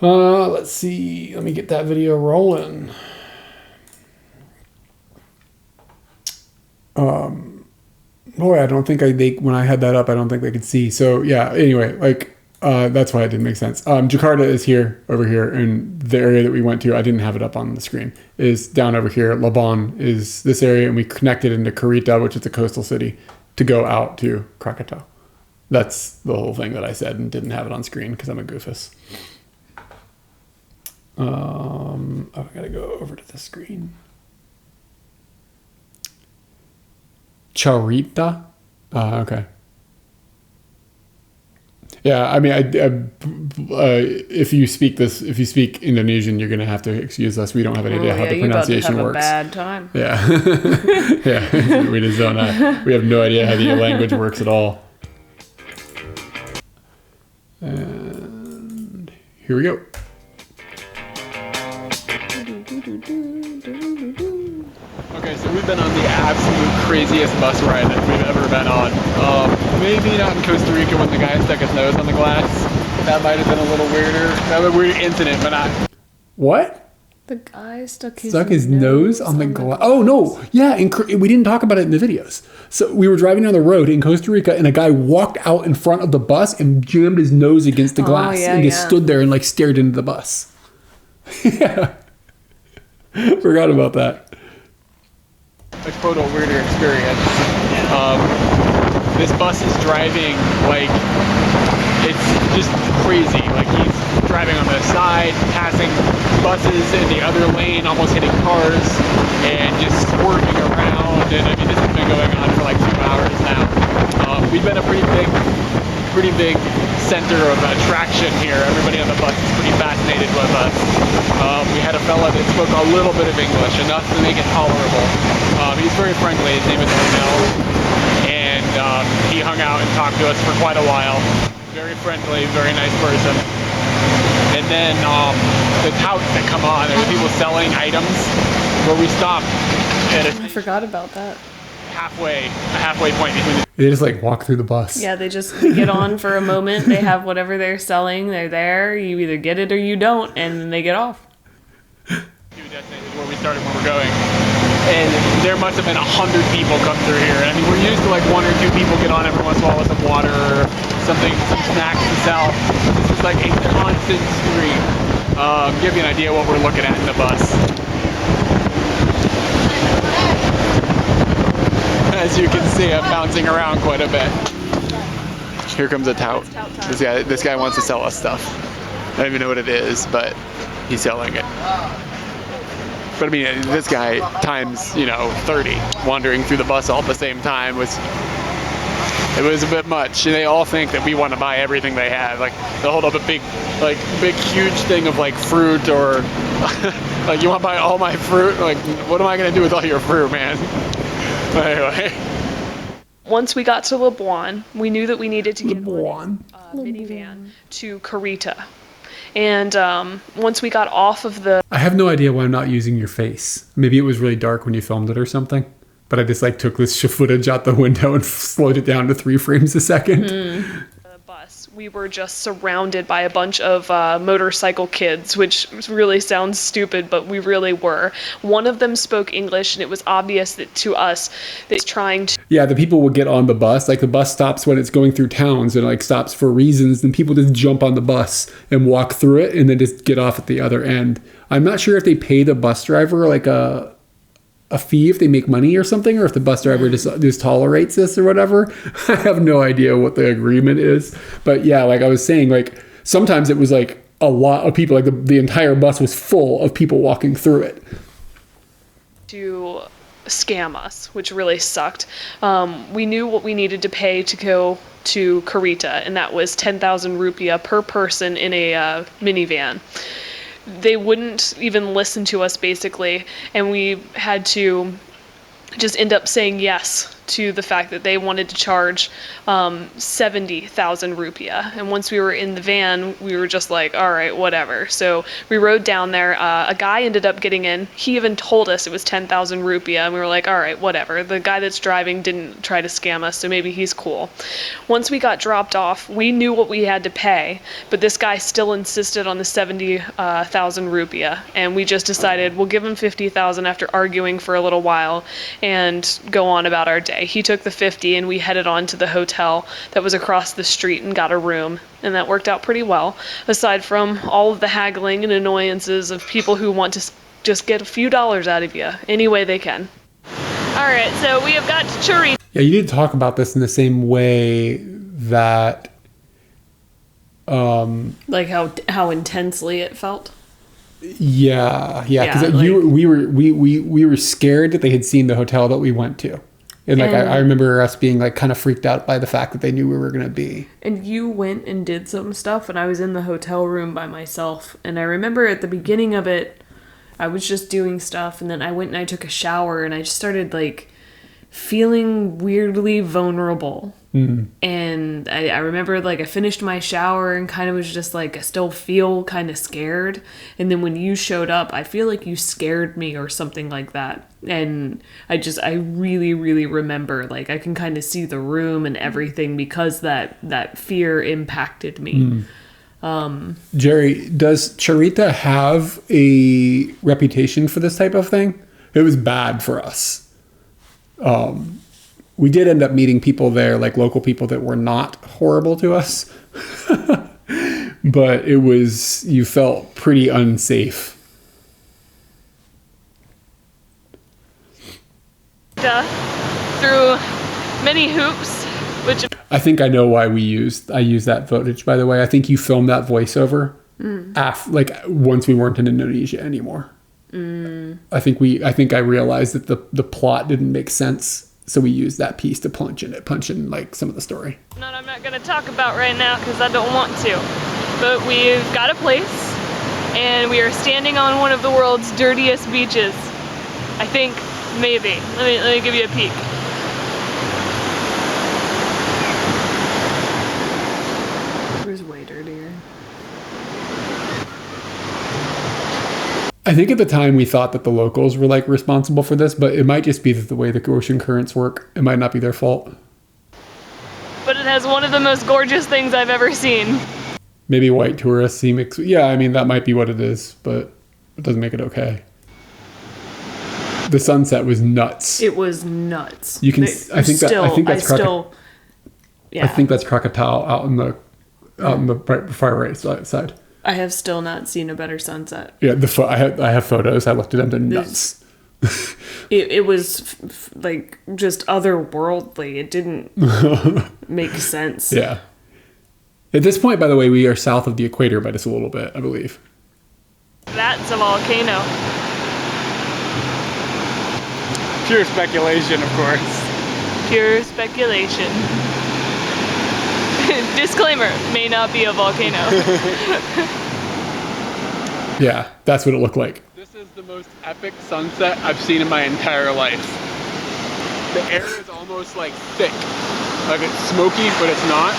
let's see. Let me get that video rolling. Boy, I don't think when I had that up, I don't think they could see. So yeah, anyway, like, that's why it didn't make sense. Jakarta is over here, and the area that we went to, I didn't have it up on the screen, is down over here. Laban is this area, and we connected into Carita, which is a coastal city. to go out to Krakatua. That's the whole thing that I said and didn't have it on screen because I'm a goofus. I gotta go over to the screen. Carita. Okay. Yeah, I mean, if you speak Indonesian, you're gonna have to excuse us. We don't have any idea how the pronunciation you works. Bad time. Yeah, yeah. We just don't. We have no idea how the language works at all. And here we go. Okay, so we've been on the absolute craziest bus ride that we've ever been on. Maybe not in Costa Rica when the guy stuck his nose on the glass. That might have been a little weirder. That was a weird incident, but not. What? The guy stuck his nose on the glass. Oh no! Yeah, we didn't talk about it in the videos. So we were driving down the road in Costa Rica, and a guy walked out in front of the bus and jammed his nose against the glass, and just stood there and like stared into the bus. Yeah, forgot about that. A total weirder experience. This bus is driving like it's just crazy. Like he's driving on the side, passing buses in the other lane, almost hitting cars, and just swerving around. And I mean, this has been going on for like 2 hours now. We've been a pretty big center of attraction here. Everybody on the bus is pretty fascinated with us. We had a fella that spoke a little bit of English, enough to make it tolerable. He's very friendly. His name is Mel, and he hung out and talked to us for quite a while. Very friendly, very nice person. And then the touts that come on, there were people selling items where we stopped at I forgot about that. a halfway point between the. They just like walk through the bus. Yeah, they get on for a moment. They have whatever they're selling. They're there. You either get it or you don't, and then they get off. Two destinations where we started, where we're going. And there must have been 100 people come through here. I mean, we're used to like 1 or 2 people get on every once in a while with some water or something, some snacks to sell. This is like a constant stream. Give you an idea what we're looking at in the bus. As you can see, I'm bouncing around quite a bit. Here comes a tout. This guy wants to sell us stuff. I don't even know what it is, but he's selling it. But I mean, this guy times 30 wandering through the bus all at the same time was a bit much. And they all think that we want to buy everything they have. Like they'll hold up a big huge thing of like fruit or like, you want to buy all my fruit? Like, what am I gonna do with all your fruit, man? Anyway. Once we got to Labuan, we knew that we needed to get a minivan to Carita. And once we got off of the... I have no idea why I'm not using your face. Maybe it was really dark when you filmed it or something. But I just like took this footage out the window and slowed it down to 3 frames a second. Bus, we were just surrounded by a bunch of motorcycle kids, which really sounds stupid, but we really were. One of them spoke English, and it was obvious that to us that he's trying to... Yeah, the people would get on the bus. Like the bus stops when it's going through towns and like stops for reasons. Then people just jump on the bus and walk through it and then just get off at the other end. I'm not sure if they pay the bus driver like a fee if they make money or something, or if the bus driver just tolerates this or whatever. I have no idea what the agreement is. But yeah, like I was saying, like sometimes it was like a lot of people, like the entire bus was full of people walking through it. To scam us, which really sucked. We knew what we needed to pay to go to Carita, and that was 10,000 rupiah per person in a minivan. They wouldn't even listen to us, basically, and we had to just end up saying yes to the fact that they wanted to charge 70,000 rupiah. And once we were in the van, we were just like, all right, whatever. So we rode down there. A guy ended up getting in. He even told us it was 10,000 rupiah, and we were like, all right, whatever. The guy that's driving didn't try to scam us, so maybe he's cool. Once we got dropped off, we knew what we had to pay, but this guy still insisted on the 70,000 rupiah, and we just decided we'll give him 50,000 after arguing for a little while and go on about our day. He took the 50 and we headed on to the hotel that was across the street and got a room, and that worked out pretty well, aside from all of the haggling and annoyances of people who want to just get a few dollars out of you any way they can. All right, so we have got to Carita. Yeah, you did talk about this in the same way that Like how intensely it felt. yeah, because Yeah, like- we were scared that they had seen the hotel that we went to. And like I remember us being like kind of freaked out by the fact that they knew we were going to be. And you went and did some stuff, and I was in the hotel room by myself. And I remember at the beginning of it, I was just doing stuff, and then I went and I took a shower, and I just started like feeling weirdly vulnerable. And I remember like I finished my shower and kind of was just like, I still feel kind of scared. And then when you showed up, I feel like you scared me or something like that. And I really, really remember, like, I can kind of see the room and everything because that fear impacted me. Jerry, does Carita have a reputation for this type of thing? It was bad for us. We did end up meeting people there, like local people that were not horrible to us. But you felt pretty unsafe. Through many hoops, which I think I know why I used that footage, by the way. I think you filmed that voiceover once we weren't in Indonesia anymore. I think I realized that the plot didn't make sense. So we used that piece to punch in like some of the story. I'm not going to talk about right now because I don't want to. But we've got a place, and we are standing on one of the world's dirtiest beaches. I think, maybe. Let me give you a peek. It was way dirtier. I think at the time we thought that the locals were like responsible for this, but it might just be that the way the ocean currents work, it might not be their fault. But it has one of the most gorgeous things I've ever seen. Maybe white tourists seem... yeah, I mean, that might be what it is, but it doesn't make it okay. The sunset was nuts. It was nuts. You can... I think that's Krakatua out in the far right side. I have still not seen a better sunset. Yeah, I have photos. I looked at them. They're nuts. It was like just otherworldly. It didn't make sense. Yeah. At this point, by the way, we are south of the equator by just a little bit, I believe. That's a volcano. Pure speculation, of course. Pure speculation. Disclaimer, may not be a volcano. Yeah, that's what it looked like. This is the most epic sunset I've seen in my entire life. The air is almost like thick. Like it's smoky, but it's not.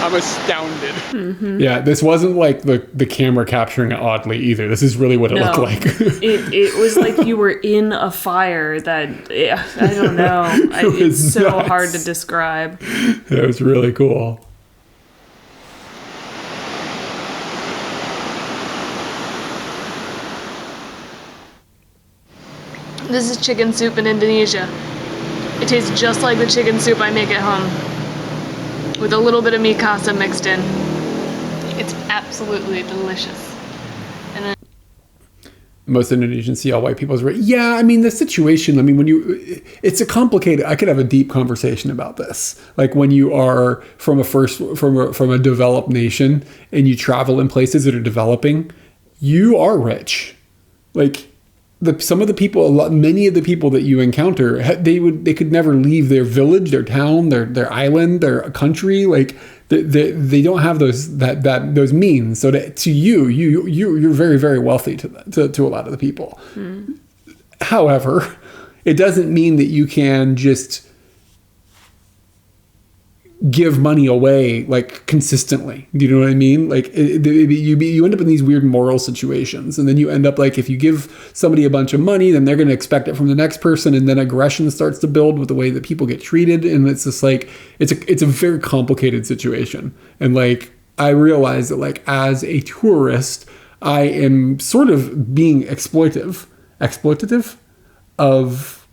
I'm astounded. Mm-hmm. Yeah, this wasn't like the camera capturing it oddly either. This is really what it looked like. it was like you were in a fire that, I don't know. It's so nuts. hard to describe. It was really cool. This is chicken soup in Indonesia. It tastes just like the chicken soup I make at home, with a little bit of mi casa mixed in. It's absolutely delicious. And then Most Indonesians see all white people as yeah, I mean the situation, I mean it's a complicated, I could have a deep conversation about this. Like when you are from a developed nation and you travel in places that are developing, you are rich. Like many of the people that you encounter, they could never leave their village, their town, their island, their country. Like they don't have those means. So to you're very, very wealthy to a lot of the people. However, it doesn't mean that you can just give money away like consistently. Do you know what I mean? Like you end up in these weird moral situations, and then you end up like if you give somebody a bunch of money, then they're going to expect it from the next person, and then aggression starts to build with the way that people get treated, and it's just like it's a very complicated situation. And like I realize that like as a tourist, I am sort of being exploitative of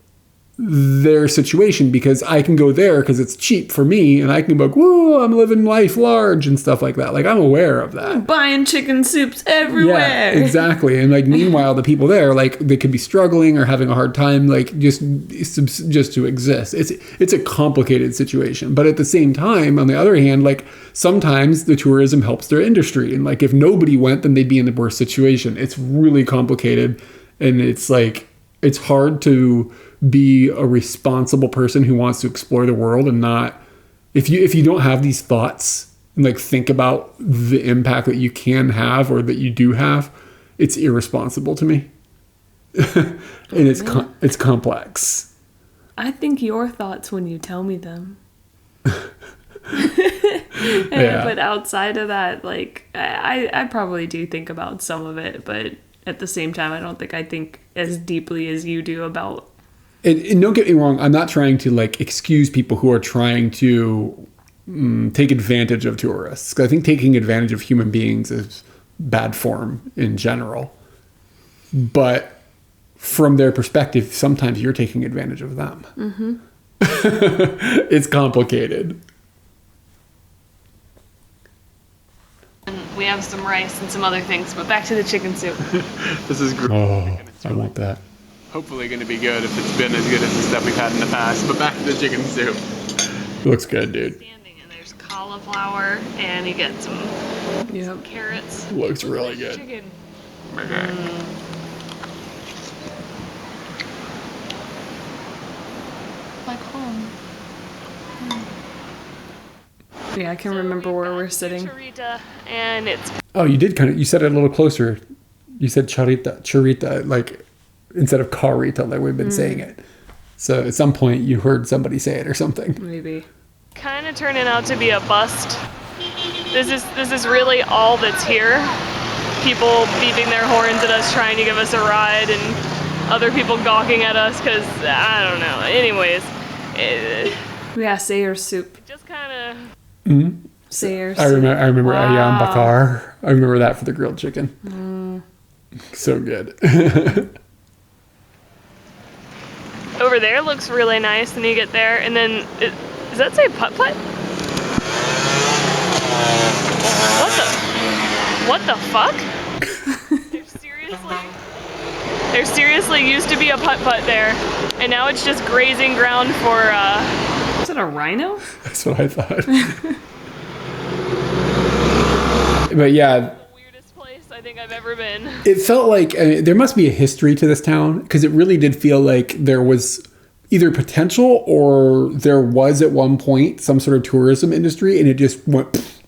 their situation, because I can go there because it's cheap for me, and I can be like, whoa, I'm living life large and stuff like that. Like, I'm aware of that. Buying chicken soups everywhere. Yeah, exactly. And like, meanwhile, the people there, like, they could be struggling or having a hard time, like, just to exist. It's a complicated situation. But at the same time, on the other hand, like, sometimes the tourism helps their industry. And like, if nobody went, then they'd be in a worse situation. It's really complicated. And it's like, it's hard to be a responsible person who wants to explore the world and not, if you don't have these thoughts and like think about the impact that you can have or that you do have, it's irresponsible to me. And it's complex. I think your thoughts when you tell me them. Yeah. But outside of that, like, I probably do think about some of it, but at the same time, I don't think I think as deeply as you do about. And don't get me wrong, I'm not trying to like excuse people who are trying to take advantage of tourists. 'Cause I think taking advantage of human beings is bad form in general. But from their perspective, sometimes you're taking advantage of them. Mm-hmm. It's complicated. And we have some rice and some other things, but back to the chicken soup. This is great. Oh, I want that. Hopefully going to be good if it's been as good as the stuff we've had in the past. But back to the chicken soup. It looks good, dude. Standing, and there's cauliflower, and you get some carrots. Looks really good. Chicken. Like home. Yeah, I can remember where we're sitting. Carita, and it's Oh, you did you said it a little closer. You said charita, like instead of carita, like we've been saying it. So at some point you heard somebody say it or something. Maybe. kind of turning out to be a bust. This is really all that's here. People beeping their horns at us, trying to give us a ride, and other people gawking at us because, I don't know. Anyways. Yeah, Sayer's soup. Just kind of... Mm-hmm. Sayer's I remember wow. ayam bakar. I remember that for the grilled chicken. So good. Over there looks really nice, and you get there, and then... Does that say putt-putt? What the fuck? There seriously used to be a putt-putt there, and now it's just grazing ground for, Is it a rhino? That's what I thought. But yeah, the weirdest place I think I've ever been. it felt like there must be a history to this town, because it really did feel like there was either potential or there was at one point some sort of tourism industry, and it just went,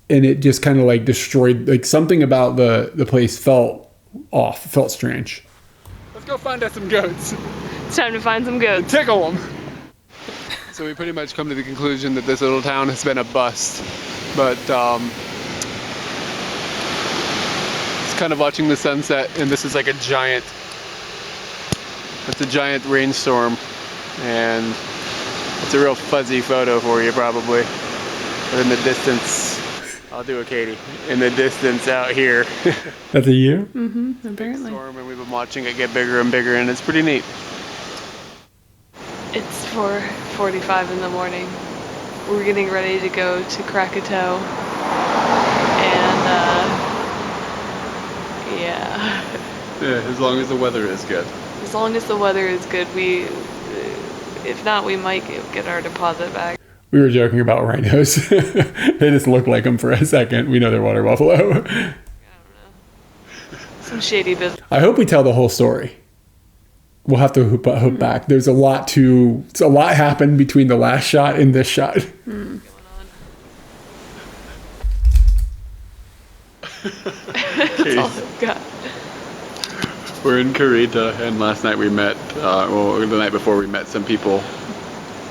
and it just kind of like destroyed, like something about the place felt off, felt strange. Let's go find us some goats. It's time to find some goats. Tickle them. So we pretty much come to the conclusion that this little town has been a bust. But it's kind of watching the sunset, and this is like a giant, it's a giant rainstorm, and it's a real fuzzy photo for you probably. But in the distance, I'll do a Katie. In the distance out here. That's a year? Mm-hmm, apparently. Storm, and we've been watching it get bigger and bigger, and it's pretty neat. It's 4:45 in the morning. We're getting ready to go to Krakatua. And, yeah. Yeah, as long as the weather is good. As long as the weather is good, if not, we might get our deposit back. We were joking about rhinos. They just look like them for a second. We know they're water buffalo. I don't know. Some shady business. I hope we tell the whole story. We'll have to hoop back. There's a lot happened between the last shot and this shot. Going on. That's all I've got. We're in Carita, and last night we met, the night before we met some people,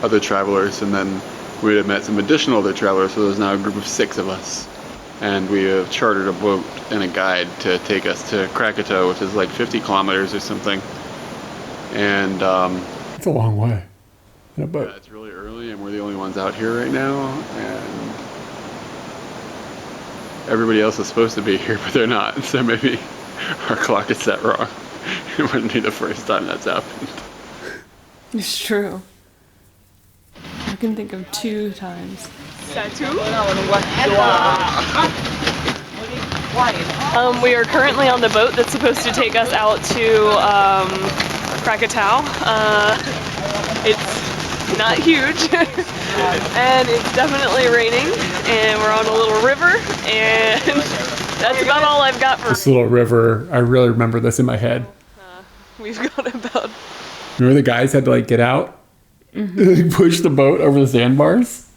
other travelers, and then we had met some additional other travelers, so there's now a group of 6 of us. And we have chartered a boat and a guide to take us to Krakatua, which is like 50 kilometers or something. And It's a long way. In a boat. yeah, it's really early, and we're the only ones out here right now, and everybody else is supposed to be here, but they're not, so maybe our clock is set wrong. It wouldn't be the first time that's happened. It's true. I can think of 2 times. We are currently on the boat that's supposed to take us out to Krakatau. It's not huge, and it's definitely raining, and we're on a little river, and that's about all I've got for This little river, I really remember this in my head. We've got about... Remember the guys had to like get out, push the boat over the sandbars?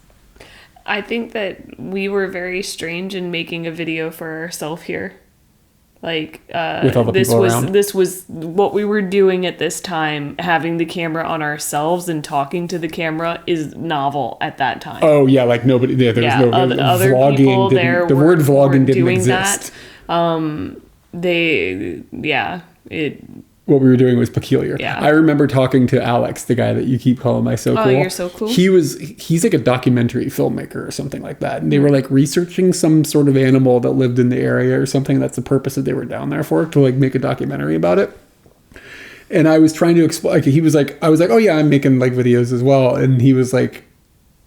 I think that we were very strange in making a video for ourselves here. Like, With all the people around? This was what we were doing at this time. Having the camera on ourselves and talking to the camera is novel at that time. Oh yeah, like nobody there. There was no other vlogging. people there. The word vlogging weren't didn't doing exist. What we were doing was peculiar. Yeah. I remember talking to Alex, the guy that you keep calling my so cool. Oh, you're so cool. He's like a documentary filmmaker or something like that. And they were like researching some sort of animal that lived in the area or something. That's the purpose that they were down there for, to like make a documentary about it. And I was trying to explain, like, I was like, oh yeah, I'm making like videos as well. And he was like,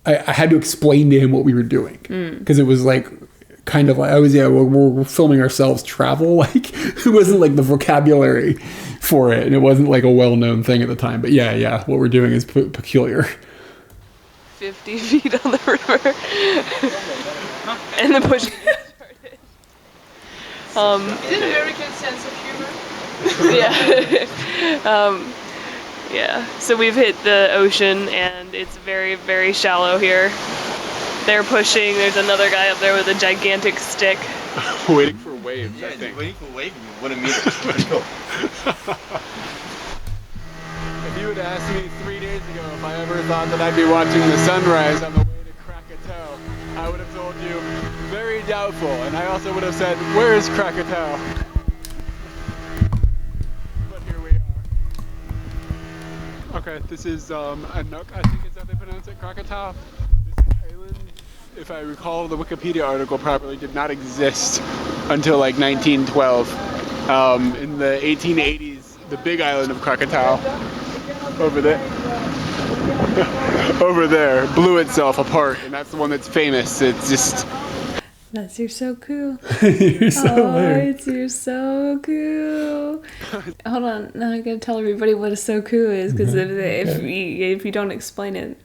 I had to explain to him what we were doing. Because it was like, kind of like, we're filming ourselves travel. Like, it wasn't like the vocabulary for it, and it wasn't like a well-known thing at the time. But yeah, what we're doing is peculiar. 50 feet on the river, and the push started. Is it American sense of humor? Yeah. Yeah. So we've hit the ocean, and it's very, very shallow here. They're pushing. There's another guy up there with a gigantic stick. Waiting for waves, I Yeah, think. waiting for wave. What a meter. Let's go. If you had asked me 3 days ago if I ever thought that I'd be watching the sunrise on the way to Krakatau, I would have told you very doubtful, and I also would have said, where is Krakatau? But here we are. Okay, this is Anook, I think is how they pronounce it, Krakatau. This island, if I recall the Wikipedia article properly, did not exist until like 1912. In the 1880s, the big island of Krakatau, over there, blew itself apart, and that's the one that's famous. It's just... You're so cool. You're so hilarious. You're so cool. Hold on, now I gotta tell everybody what a soku is, because if you don't explain it,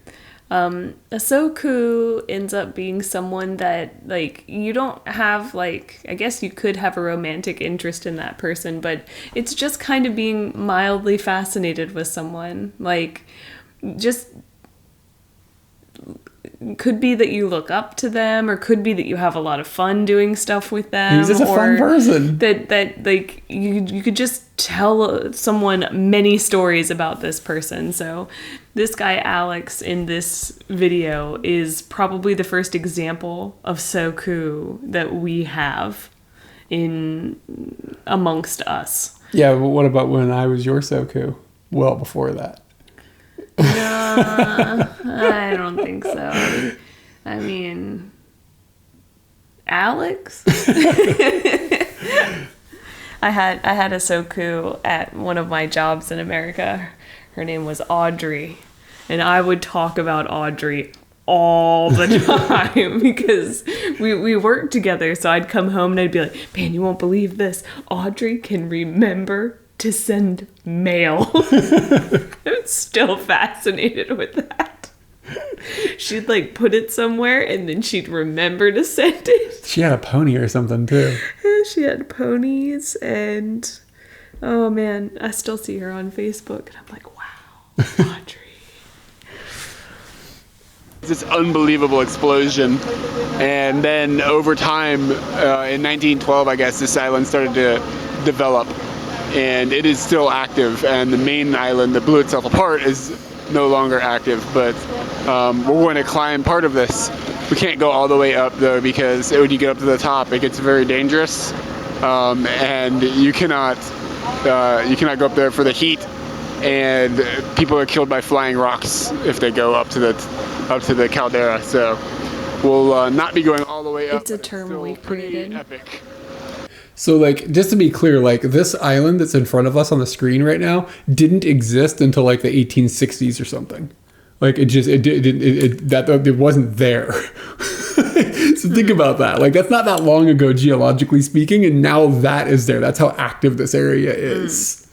a soku ends up being someone that, like, you don't have, like, I guess you could have a romantic interest in that person, but it's just kind of being mildly fascinated with someone. Like, just could be that you look up to them, or could be that you have a lot of fun doing stuff with them. He's just a fun person. That like you could just tell someone many stories about this person. So this guy Alex in this video is probably the first example of soku that we have in amongst us. Yeah, but what about when I was your soku? Well, before that. I don't think so. I mean, Alex? I had a soku at one of my jobs in America. Her name was Audrey, and I would talk about Audrey all the time because we worked together. So I'd come home and I'd be like, man, you won't believe this. Audrey can remember to send mail. I'm still fascinated with that. She'd like put it somewhere and then she'd remember to send it. She had a pony or something too. She had ponies, and oh man, I still see her on Facebook and I'm like, wow, Audrey. This unbelievable explosion, and then over time, in 1912, I guess, this island started to develop, and it is still active, and the main island that blew itself apart is no longer active, but we're going to climb part of this. We can't go all the way up though, because when you get up to the top, it gets very dangerous, and you cannot go up there for the heat, and people are killed by flying rocks if they go up to the caldera. So we'll not be going all the way up. It's a term we created. Epic. So, like, just to be clear, like, this island that's in front of us on the screen right now didn't exist until, like, the 1860s or something. Like, it wasn't there. So think about that. Like, that's not that long ago, geologically speaking, and now that is there. That's how active this area is.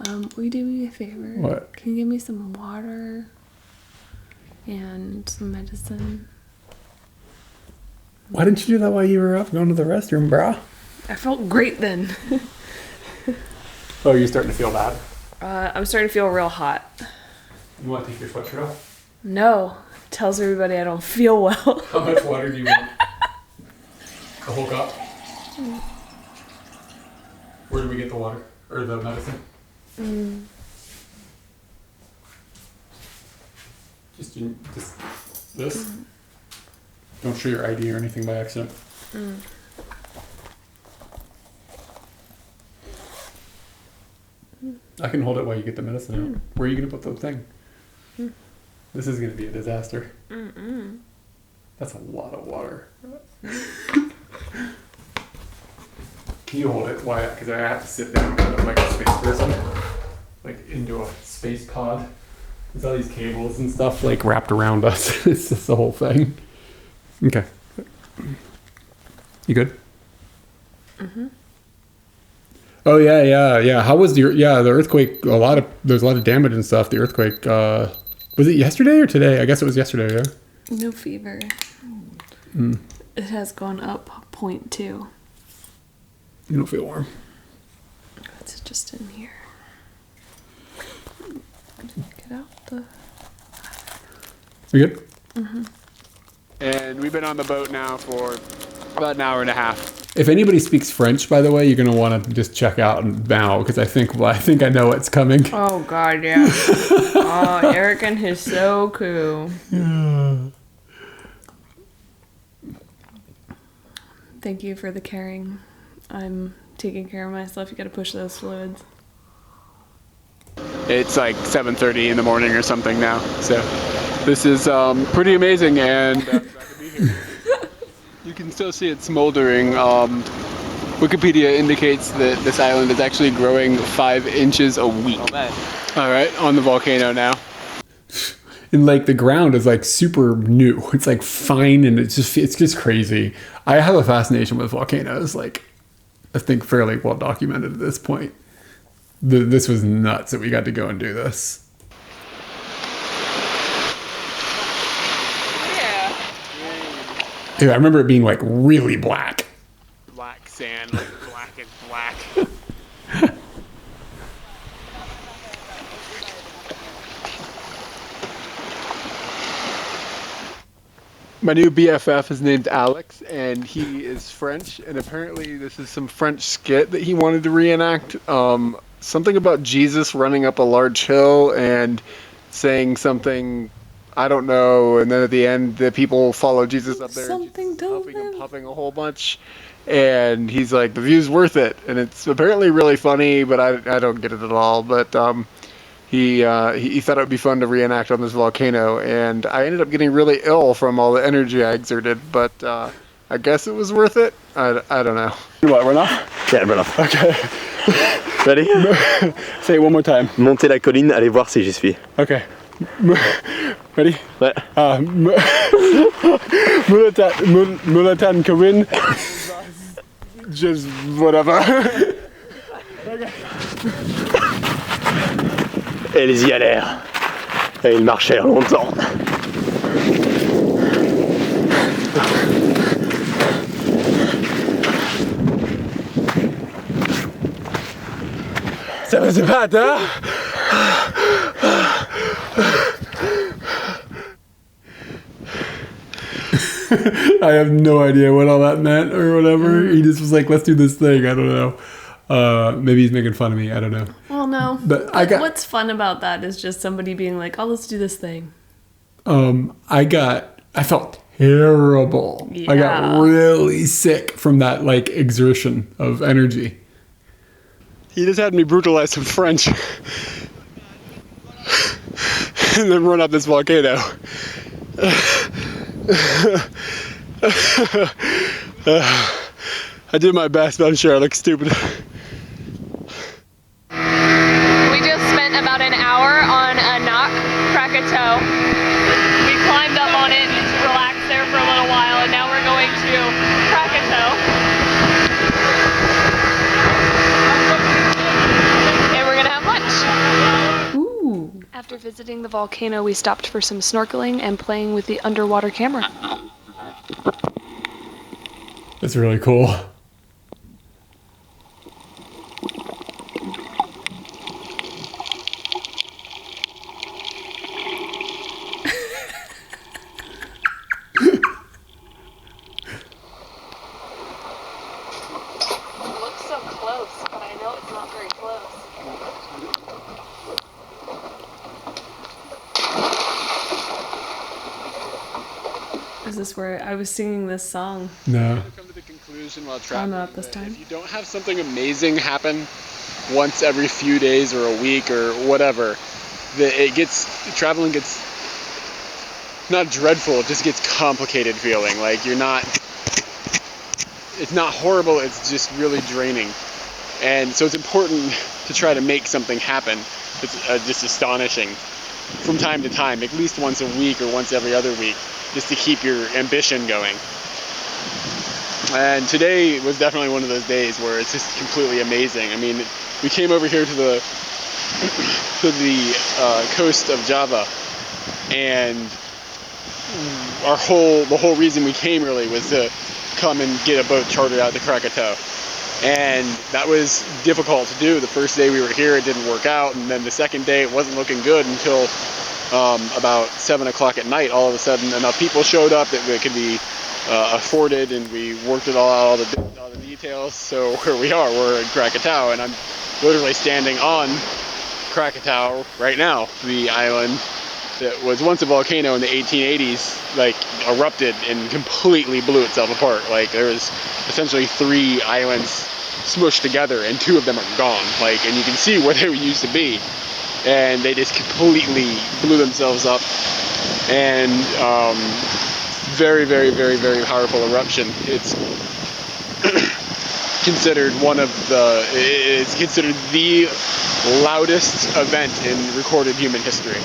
Will you do me a favor? What? Can you give me some water and some medicine? Why didn't you do that while you were up going to the restroom, brah? I felt great then. Oh, you're starting to feel bad? I'm starting to feel real hot. You want to take your sweatshirt off? No. Tells everybody I don't feel well. How much water do you want? The whole cup? Where do we get the water? Or the medicine? Just this? Don't show your ID or anything by accident. I can hold it while you get the medicine out. Where are you going to put the thing? This is going to be a disaster. That's a lot of water. Can you hold it? Why? Because I have to sit down kind of like a space person. Like into a space pod. There's all these cables and stuff like wrapped around us. It's just the whole thing. Okay. You good? Oh yeah. How was the earthquake? There's a lot of damage and stuff. The earthquake. Was it yesterday or today? I guess it was yesterday. Yeah. No fever. It has gone up 0.2. You don't feel warm. It's just in here. Get out the... You good? And we've been on the boat now for about an hour and a half. If anybody speaks French, by the way, you're gonna want to just check out now because I think I know what's coming. Oh God, yeah. Oh, Eric and his so cool. Thank you for the caring. I'm taking care of myself. You gotta push those fluids. It's like 7:30 in the morning or something now. So this is pretty amazing, and I'm glad to be here. You can still see it smoldering. Wikipedia indicates that this island is actually growing 5 inches a week. Oh, man. All right, on the volcano now. And like the ground is like super new. It's like fine and it's just crazy. I have a fascination with volcanoes. Like I think fairly well documented at this point. This was nuts that we got to go and do this. Yeah, I remember it being like really black. Black sand, like black and black. My new BFF is named Alex, and he is French, and apparently this is some French skit that he wanted to reenact. Something about Jesus running up a large hill and saying something, I don't know, and then at the end the people follow Jesus up there, Something puffing and puffing a whole bunch, and he's like, the view's worth it, and it's apparently really funny, but I don't get it at all, but he thought it would be fun to reenact on this volcano, and I ended up getting really ill from all the energy I exerted, but I guess it was worth it. I don't know. What, run off? Yeah, run off. Okay. Ready? Say it one more time. Montez la colline, allez voir si j'y suis. Okay. Ready? Ouais. Mulatan Karin. Just whatever. Et ils y allèrent. Et ils marchèrent longtemps. Ça va se battre, hein? I have no idea what all that meant or whatever. He just was like, let's do this thing. I don't know. Maybe he's making fun of me. I don't know. Well, no. But what's fun about that is just somebody being like, oh, let's do this thing. I felt terrible. Yeah. I got really sick from that like exertion of energy. He just had me brutalized in French. And then run up this volcano. I I did my best, but I'm sure I look stupid. We just spent about an hour on a knock Krakatua. We climbed up on it, relaxed there for a little while, and now we're going to Krakatua. And we're gonna have lunch. Ooh. After visiting the volcano, we stopped for some snorkeling and playing with the underwater camera. That's really cool. It looks so close, but I know it's not very close. Is this where I was singing this song? No. Come to the conclusion while Oh, traveling not this that time. if you don't have something amazing happen once every few days or a week or whatever, traveling gets not dreadful, it just gets complicated feeling. Like it's not horrible, it's just really draining. And so it's important to try to make something happen. It's just astonishing from time to time, at least once a week or once every other week, just to keep your ambition going. And today was definitely one of those days where it's just completely amazing. I mean, we came over here to the coast of Java, and the whole reason we came really was to come and get a boat chartered out to Krakatua. And that was difficult to do. The first day we were here, it didn't work out, and then the second day it wasn't looking good until about 7 o'clock at night. All of a sudden enough people showed up that it could be afforded, and we worked it all out, all the details. So here we are, we're in Krakatua, and I'm literally standing on Krakatua right now, the island that was once a volcano in the 1880s, like erupted and completely blew itself apart. Like there was essentially 3 islands smushed together, and 2 of them are gone. Like, and you can see where they used to be, and they just completely blew themselves up. And very, very, very, very powerful eruption. It's considered it's considered the loudest event in recorded human history,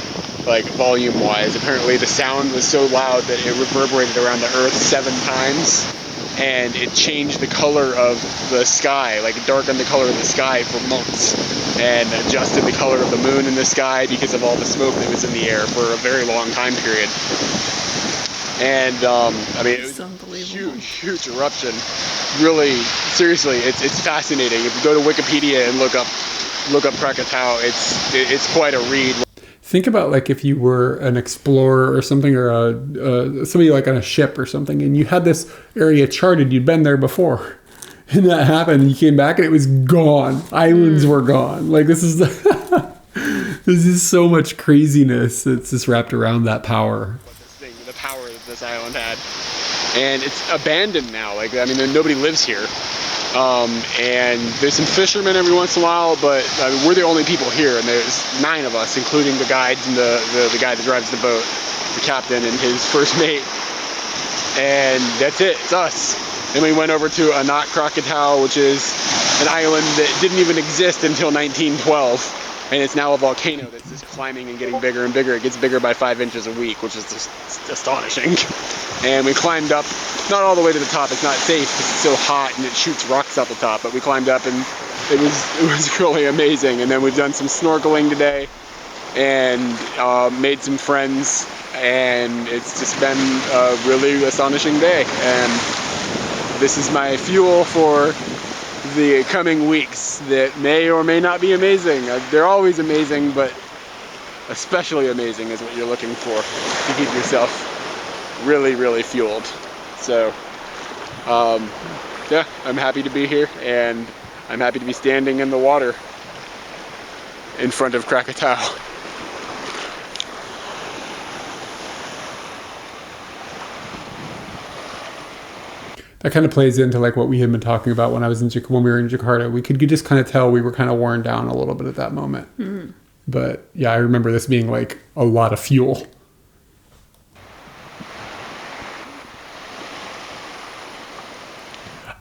like volume-wise. Apparently the sound was so loud that it reverberated around the earth 7 times, and it changed the color of the sky, like it darkened the color of the sky for months, and adjusted the color of the moon in the sky because of all the smoke that was in the air for a very long time period. And I mean, it was a huge eruption. Really, seriously, it's fascinating. If you go to Wikipedia and look up Krakatua, it's quite a read. Think about like if you were an explorer or something, or somebody like on a ship or something, and you had this area charted, you'd been there before, and that happened, and you came back and it was gone. Islands were gone. Like this is this is so much craziness that's just wrapped around that power. The power that this island had, and it's abandoned now. Like, I mean, nobody lives here, and there's some fishermen every once in a while, but I mean, we're the only people here, and there's 9 of us, including the guides and the guy that drives the boat, the captain and his first mate, and that's it. It's us. Then we went over to Anak Krakatua, which is an island that didn't even exist until 1912. And it's now a volcano that's just climbing and getting bigger and bigger. It gets bigger by 5 inches a week, which is just astonishing. And we climbed up, not all the way to the top. It's not safe because it's so hot and it shoots rocks out the top. But we climbed up, and it was really amazing. And then we've done some snorkeling today, and made some friends. And it's just been a really astonishing day. And this is my fuel for the coming weeks that may or may not be amazing. They're always amazing, but especially amazing is what you're looking for to keep yourself really, really fueled. So, yeah, I'm happy to be here, and I'm happy to be standing in the water in front of Krakatua. That kind of plays into like what we had been talking about when we were in Jakarta. We could just kind of tell we were kind of worn down a little bit at that moment. Mm. But yeah, I remember this being like a lot of fuel.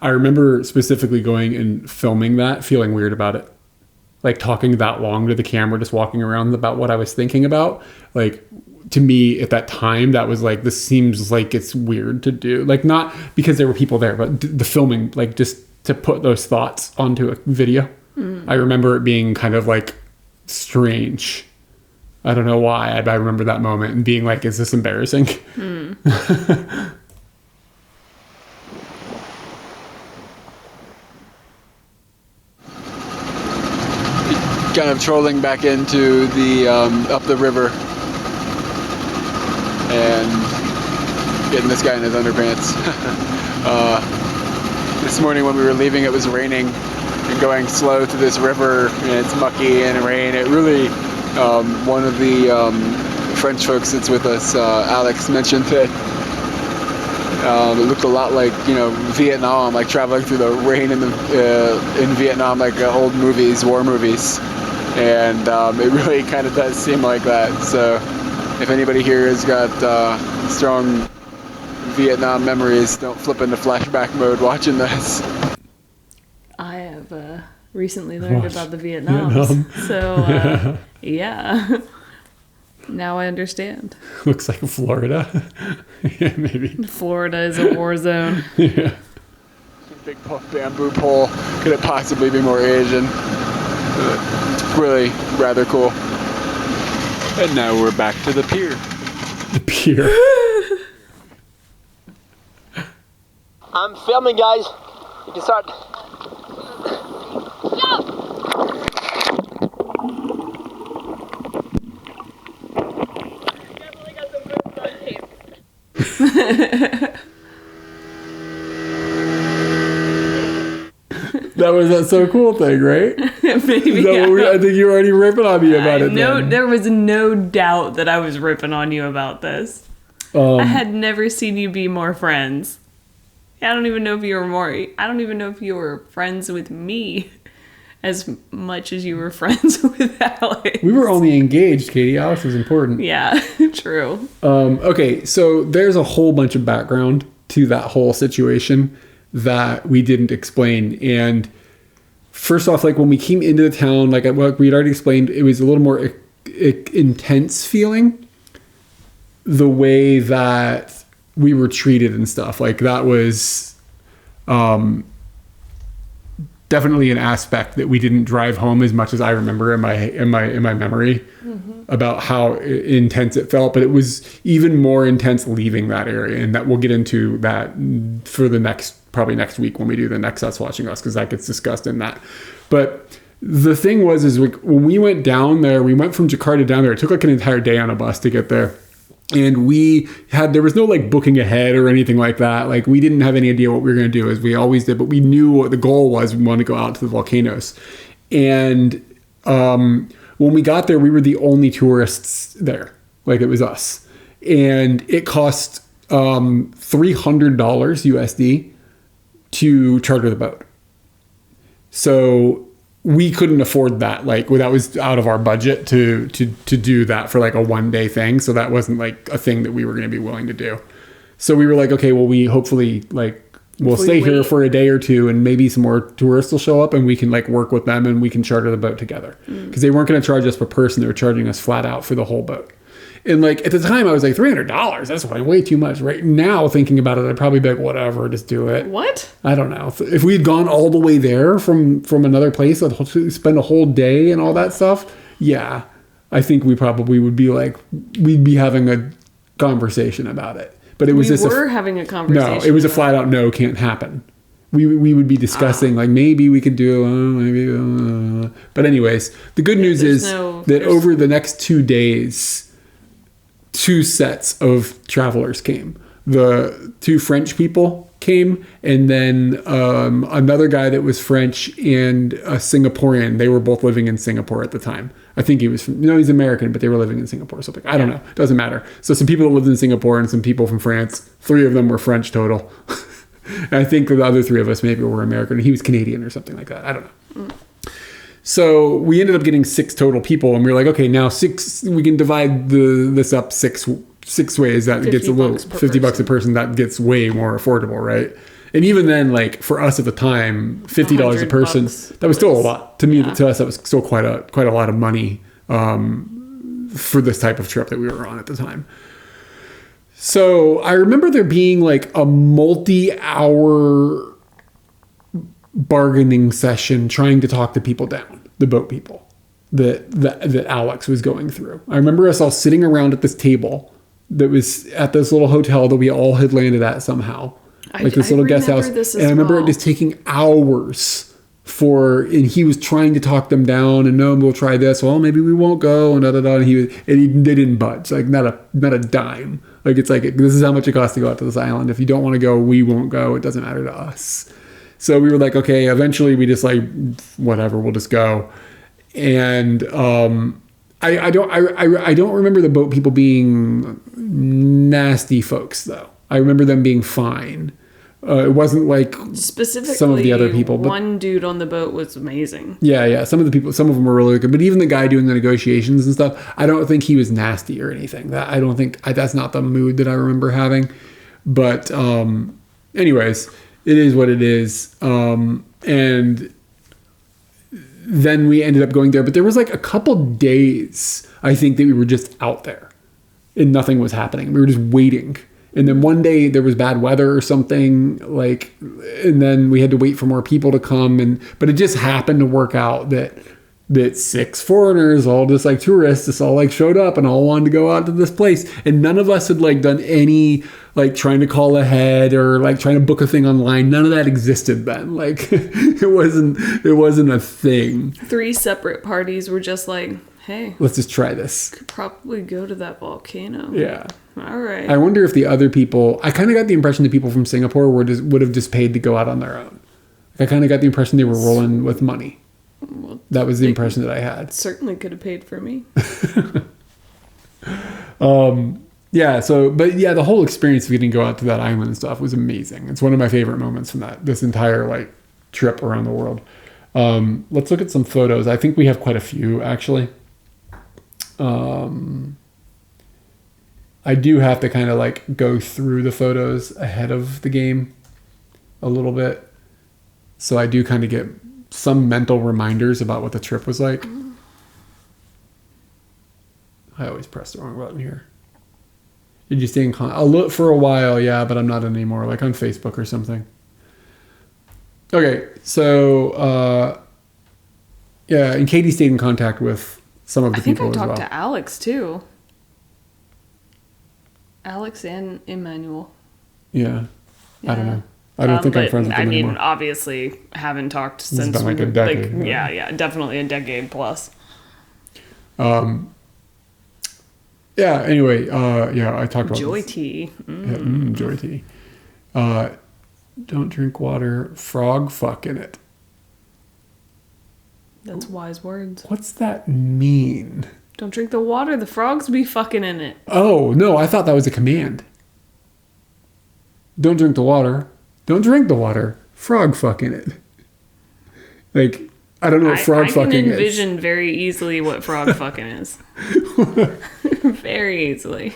I remember specifically going and filming that, feeling weird about it. Like talking that long to the camera, just walking around about what I was thinking about. Like, to me at that time, that was like, this seems like it's weird to do. Like, not because there were people there, but the filming, like just to put those thoughts onto a video. I remember it being kind of like strange. I don't know why. I remember that moment and being like, is this embarrassing? Kind of trolling back into the up the river and getting this guy in his underpants. This morning when we were leaving, it was raining and going slow to this river, and it's mucky and rain. It really, one of the French folks that's with us, Alex, mentioned that it looked a lot like, Vietnam, like traveling through the rain in Vietnam, like old movies, war movies. And it really kind of does seem like that. So if anybody here has got strong Vietnam memories, don't flip into flashback mode watching this. I have recently learned about the Vietnams. So, yeah. Now I understand. Looks like Florida. Yeah, maybe. Florida is a war zone. Yeah. Big bamboo pole. Could it possibly be more Asian? Really rather cool. And now we're back to the pier. The pier. I'm filming, guys. You can start. That was that so cool thing, right? Maybe. I think you were already ripping on me about it. No, then. there was no doubt that I was ripping on you about this. I had never seen you be more friends. I don't even know if you were friends with me as much as you were friends with Alex. We were only engaged, Katie. Alex was important. Yeah, true. Okay, so there's a whole bunch of background to that whole situation that we didn't explain. And first off, like when we came into the town, like we'd already explained, it was a little more intense feeling. The way that we were treated and stuff, like that was definitely an aspect that we didn't drive home as much as I remember in my memory about how intense it felt. But it was even more intense leaving that area, and that we'll get into that for the probably next week when we do the next Us Watching Us, because that gets discussed in that. But the thing was when we went down there, we went from Jakarta down there. It took like an entire day on a bus to get there. And there was no like booking ahead or anything like that. Like we didn't have any idea what we were going to do, as we always did, but we knew what the goal was. We wanted to go out to the volcanoes. And when we got there, we were the only tourists there. Like it was us. And it cost $300 USD to charter the boat. So we couldn't afford that. Like that was out of our budget to do that for like a one-day thing. So that wasn't like a thing that we were going to be willing to do. So we were like, okay, well, we hopefully we'll stay here for a day or two, and maybe some more tourists will show up, and we can like work with them, and we can charter the boat together. Because they weren't going to charge us per person. They were charging us flat out for the whole boat. And like at the time I was like, $300, that's way too much. Right now, thinking about it, I'd probably be like, whatever, just do it. What? I don't know. If we'd gone all the way there from another place, spend a whole day and all that stuff, yeah, I think we probably would be like, we'd be having a conversation about it. But it was having a conversation. No, it was a flat out no, can't happen. We would be discussing like maybe we could do But anyways, the good news is that over the next 2 days, 2 sets of travelers came. The 2 French people came, and then another guy that was French and a Singaporean. They were both living in Singapore at the time. I think he's American, but they were living in Singapore. So I don't know. Doesn't matter. So some people that lived in Singapore and some people from France. 3 of them were French total. And I think the other 3 of us maybe were American. He was Canadian or something like that. I don't know. So we ended up getting 6 total people, and we were like, okay, now 6. We can divide this up six ways. That gets a little $50 a person. That gets way more affordable, right? And even then, like for us at the time, $50 a person, $100 that was still a was- lot. To me, yeah. to us, that was still quite a lot of money for this type of trip that we were on at the time. So I remember there being like a multi-hour bargaining session trying to talk the people down, the boat people that Alex was going through. I remember us all sitting around at this table that was at this little hotel that we all had landed at somehow, like this little guest house. And I remember it just taking hours and he was trying to talk them down, and no, we'll try this. Well, maybe we won't go, and and they didn't budge, like not a dime. Like it's like, this is how much it costs to go out to this island. If you don't want to go, we won't go. It doesn't matter to us. So we were like, okay. Eventually, we just like, whatever, we'll just go. And I don't remember the boat people being nasty folks though. I remember them being fine. It wasn't like Specifically, some of the other people. But one dude on the boat was amazing. yeah. Some of them were really good. But even the guy doing the negotiations and stuff, I don't think he was nasty or anything. That's not the mood that I remember having. But anyways, it is what it is. And then we ended up going there. But there was like a couple days, I think, that we were just out there and nothing was happening. We were just waiting. And then one day there was bad weather or something, like, and then we had to wait for more people to come. But it just happened to work out that 6 foreigners, all just like tourists, just all like showed up and all wanted to go out to this place. And none of us had like done any like trying to call ahead or like trying to book a thing online. None of that existed then. Like it wasn't a thing. 3 separate parties were just like, hey, Let's just try this. could probably go to that volcano. Yeah. All right. I wonder if the other people, I kind of got the impression the people from Singapore would have just paid to go out on their own. I kind of got the impression they were rolling with money. Well, That was the impression that I had. certainly could have paid for me. Yeah. But the whole experience of getting to go out to that island and stuff was amazing. It's one of my favorite moments from this entire like trip around the world. Let's look at some photos. I think we have quite a few actually. I do have to kind of like go through the photos ahead of the game a little bit. So I do kind of get some mental reminders about what the trip was like. I always press the wrong button here. Did you stay in contact? I'll look for a while, yeah, but I'm not anymore, like on Facebook or something. Okay, so and Katie stayed in contact with some of the I think people I as well. talked to Alex too. Alex and Emmanuel. Yeah. I don't Yeah. know. I don't think I'm friends with them I mean, anymore. obviously, haven't talked since been like we a were, decade, like, yeah. yeah, definitely a decade plus. Yeah, anyway, I talked about Joy this. tea. Yeah, joy tea. Don't drink water, frog fuck in it. That's wise words. What's that mean? Don't drink the water. The frogs be fucking in it. Oh, no, I thought that was a command. Don't drink the water. Don't drink the water. Frog fuck in it. Like, I don't know what frog I fucking can is. envision very easily what frog fucking is. Very easily.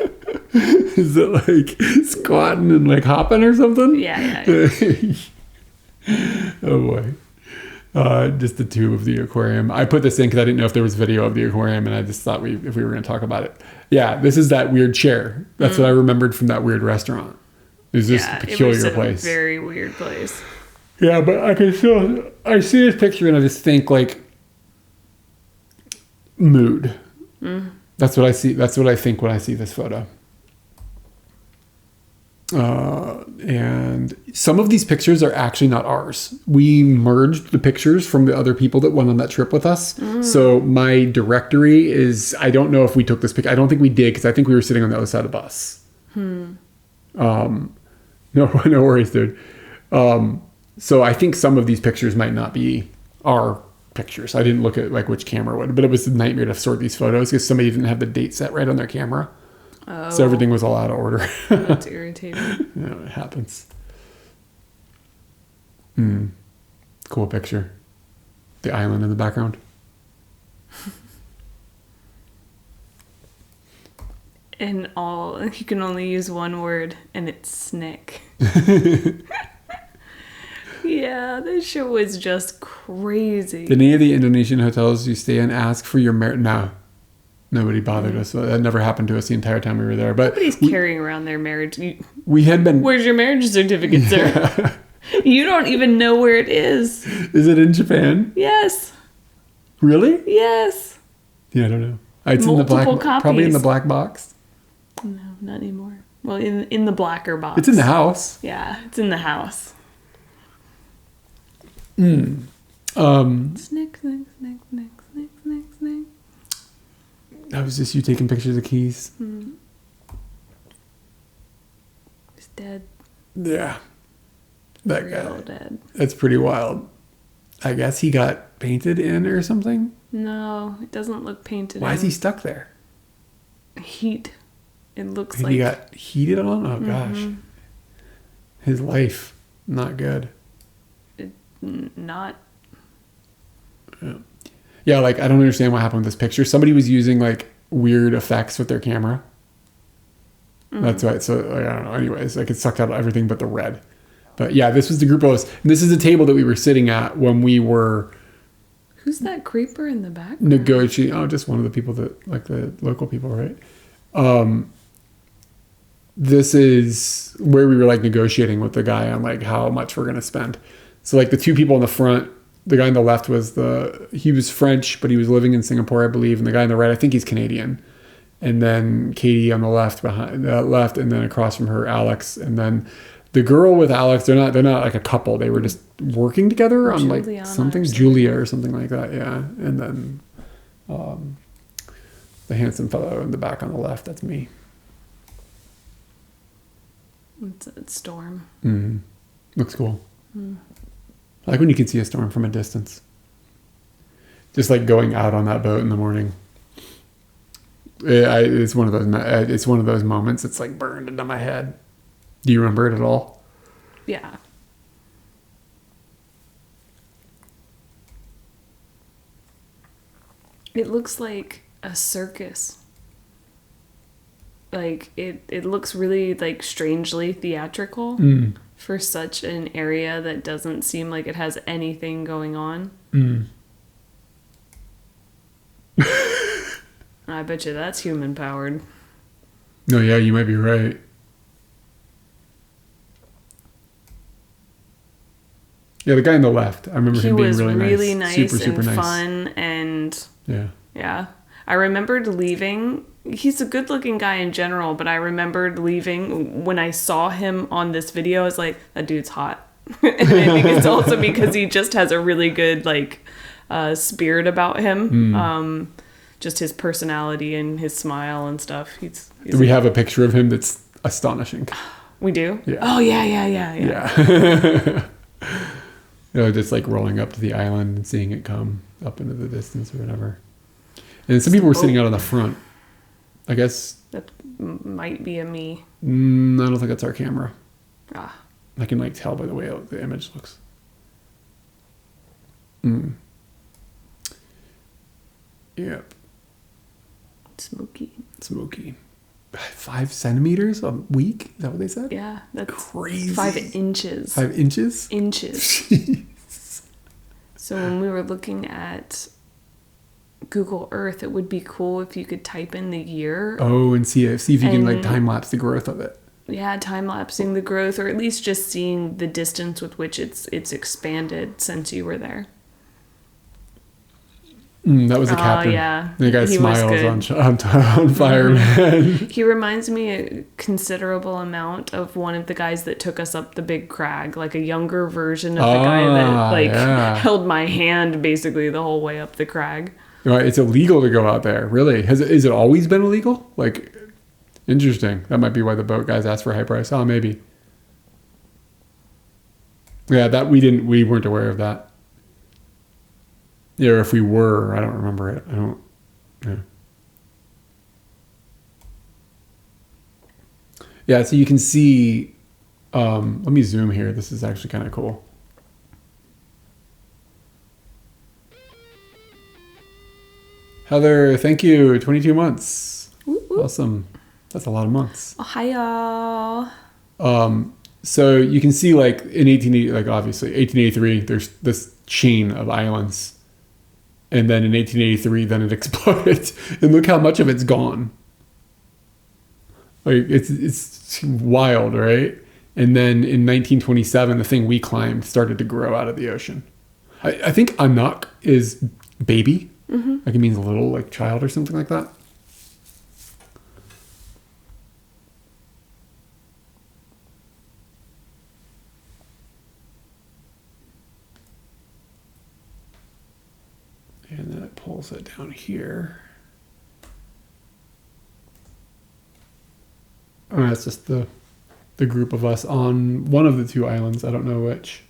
Is it like squatting and like hopping or something? Yeah. Oh boy. Just the tube of the aquarium. I put this in because I didn't know if there was video of the aquarium, and I just thought if we were going to talk about it. Yeah, this is that weird chair. That's what I remembered from that weird restaurant. It's just a peculiar it was place. a very weird place. Yeah, but I see this picture and I just think like mood. That's what I see. That's what I think when I see this photo. And some of these pictures are actually not ours. We merged the pictures from the other people that went on that trip with us. So my directory is, I don't know if we took this picture. I don't think we did because I think we were sitting on the other side of the bus. No worries, dude. So I think some of these pictures might not be our pictures. I didn't look at like which camera would, but it was a nightmare to sort these photos because somebody didn't have the date set right on their camera. Oh, So everything was all out of order. that's irritating. Yeah, it happens. Cool picture. The island in the background. And you can only use one word, and it's snick. Yeah, this show was just crazy. Did any of the Indonesian hotels you stay in ask for your marriage? No. Nobody bothered us. That never happened to us the entire time we were there. But Nobody's carrying around their marriage. we had been... Where's your marriage certificate, sir? You don't even know where it is. Is it in Japan? Yes. Really? Yes. Yeah, I don't know. It's Multiple in the black, copies. probably in the black box. No, not anymore. Well, in the blacker box. It's in the house. Yeah, it's in the house. Mm. Snick, snick, snick, snick, snick, snick, snick. That was just you taking pictures of keys. He's dead. Yeah. That Real guy. dead. That's pretty wild. I guess he got painted in or something. No, it doesn't look painted. Why is he stuck there? Heat? It looks He like got heated on? Oh, gosh. His life, not good. not. Yeah, like, I don't understand what happened with this picture. Somebody was using, like, weird effects with their camera. That's why. So, like, I don't know. Anyways, like, it sucked out everything but the red. But, yeah, this was the group of us. This is the table that we were sitting at when we were... Who's that creeper in the back? Negotiating. Oh, just one of the people that, like, the local people, right? This is where we were, like, negotiating with the guy on, like, how much we're going to spend. So, like, the two people in the front, the guy on the left he was French, but he was living in Singapore, I believe. And the guy on the right, I think he's Canadian. And then Katie on the left, and then across from her, Alex. And then the girl with Alex, they're not like a couple. They were just working together on like something, Julia or something like that. Yeah. And then the handsome fellow in the back on the left, that's me. It's Storm. Mm-hmm. Looks cool. I like when you can see a storm from a distance. Just like going out on that boat in the morning. It's one of those. It's one of those moments. It's like burned into my head. Do you remember it at all? Yeah. It looks like a circus. Like it looks really like strangely theatrical for such an area that doesn't seem like it has anything going on. I bet you that's human powered. No, yeah, you might be right. Yeah, the guy on the left. I remember him being really nice. Super and nice. Fun and yeah. I remembered leaving. He's a good-looking guy in general, but I remembered leaving when I saw him on this video. I was like, that dude's hot. And I think it's also because he just has a really good like spirit about him. Just his personality and his smile and stuff. He's we have a picture of him that's astonishing. We do? Yeah. Oh, yeah. Yeah. You know, just like rolling up to the island and seeing it come up into the distance or whatever. And some people were sitting out on the front. I guess that might be a me. I don't think that's our camera. I can like tell by the way the image looks. Yep. Smoky. 5 centimeters a week? Is that what they said? Yeah, that's crazy. 5 inches. 5 inches? Jeez. So when we were looking at Google Earth, it would be cool if you could type in the year. Oh, and see if you can like time lapse the growth of it. Yeah, time lapsing the growth, or at least just seeing the distance with which it's expanded since you were there. That was the captain. Yeah. The guy smiles on fire, man. He reminds me a considerable amount of one of the guys that took us up the big crag, like a younger version of the guy that held my hand basically the whole way up the crag. Right, it's illegal to go out there. Really? Is it always been illegal? Like, interesting. That might be why the boat guys asked for a high price. Oh, maybe. Yeah, that we weren't aware of that. Yeah, or if we were, I don't remember it. Yeah, so you can see, let me zoom here. This is actually kind of cool. Heather, thank you. 22 months. Woo-woo. Awesome. That's a lot of months. Oh, hi, y'all. So you can see like in 1880, like obviously 1883, there's this chain of islands. And then in 1883, then it exploded. And look how much of it's gone. Like it's wild, right? And then in 1927, the thing we climbed started to grow out of the ocean. I think Anak is baby. Like it means little, like child or something like that. And then it pulls it down here. Oh, that's just the group of us on one of the two islands. I don't know which.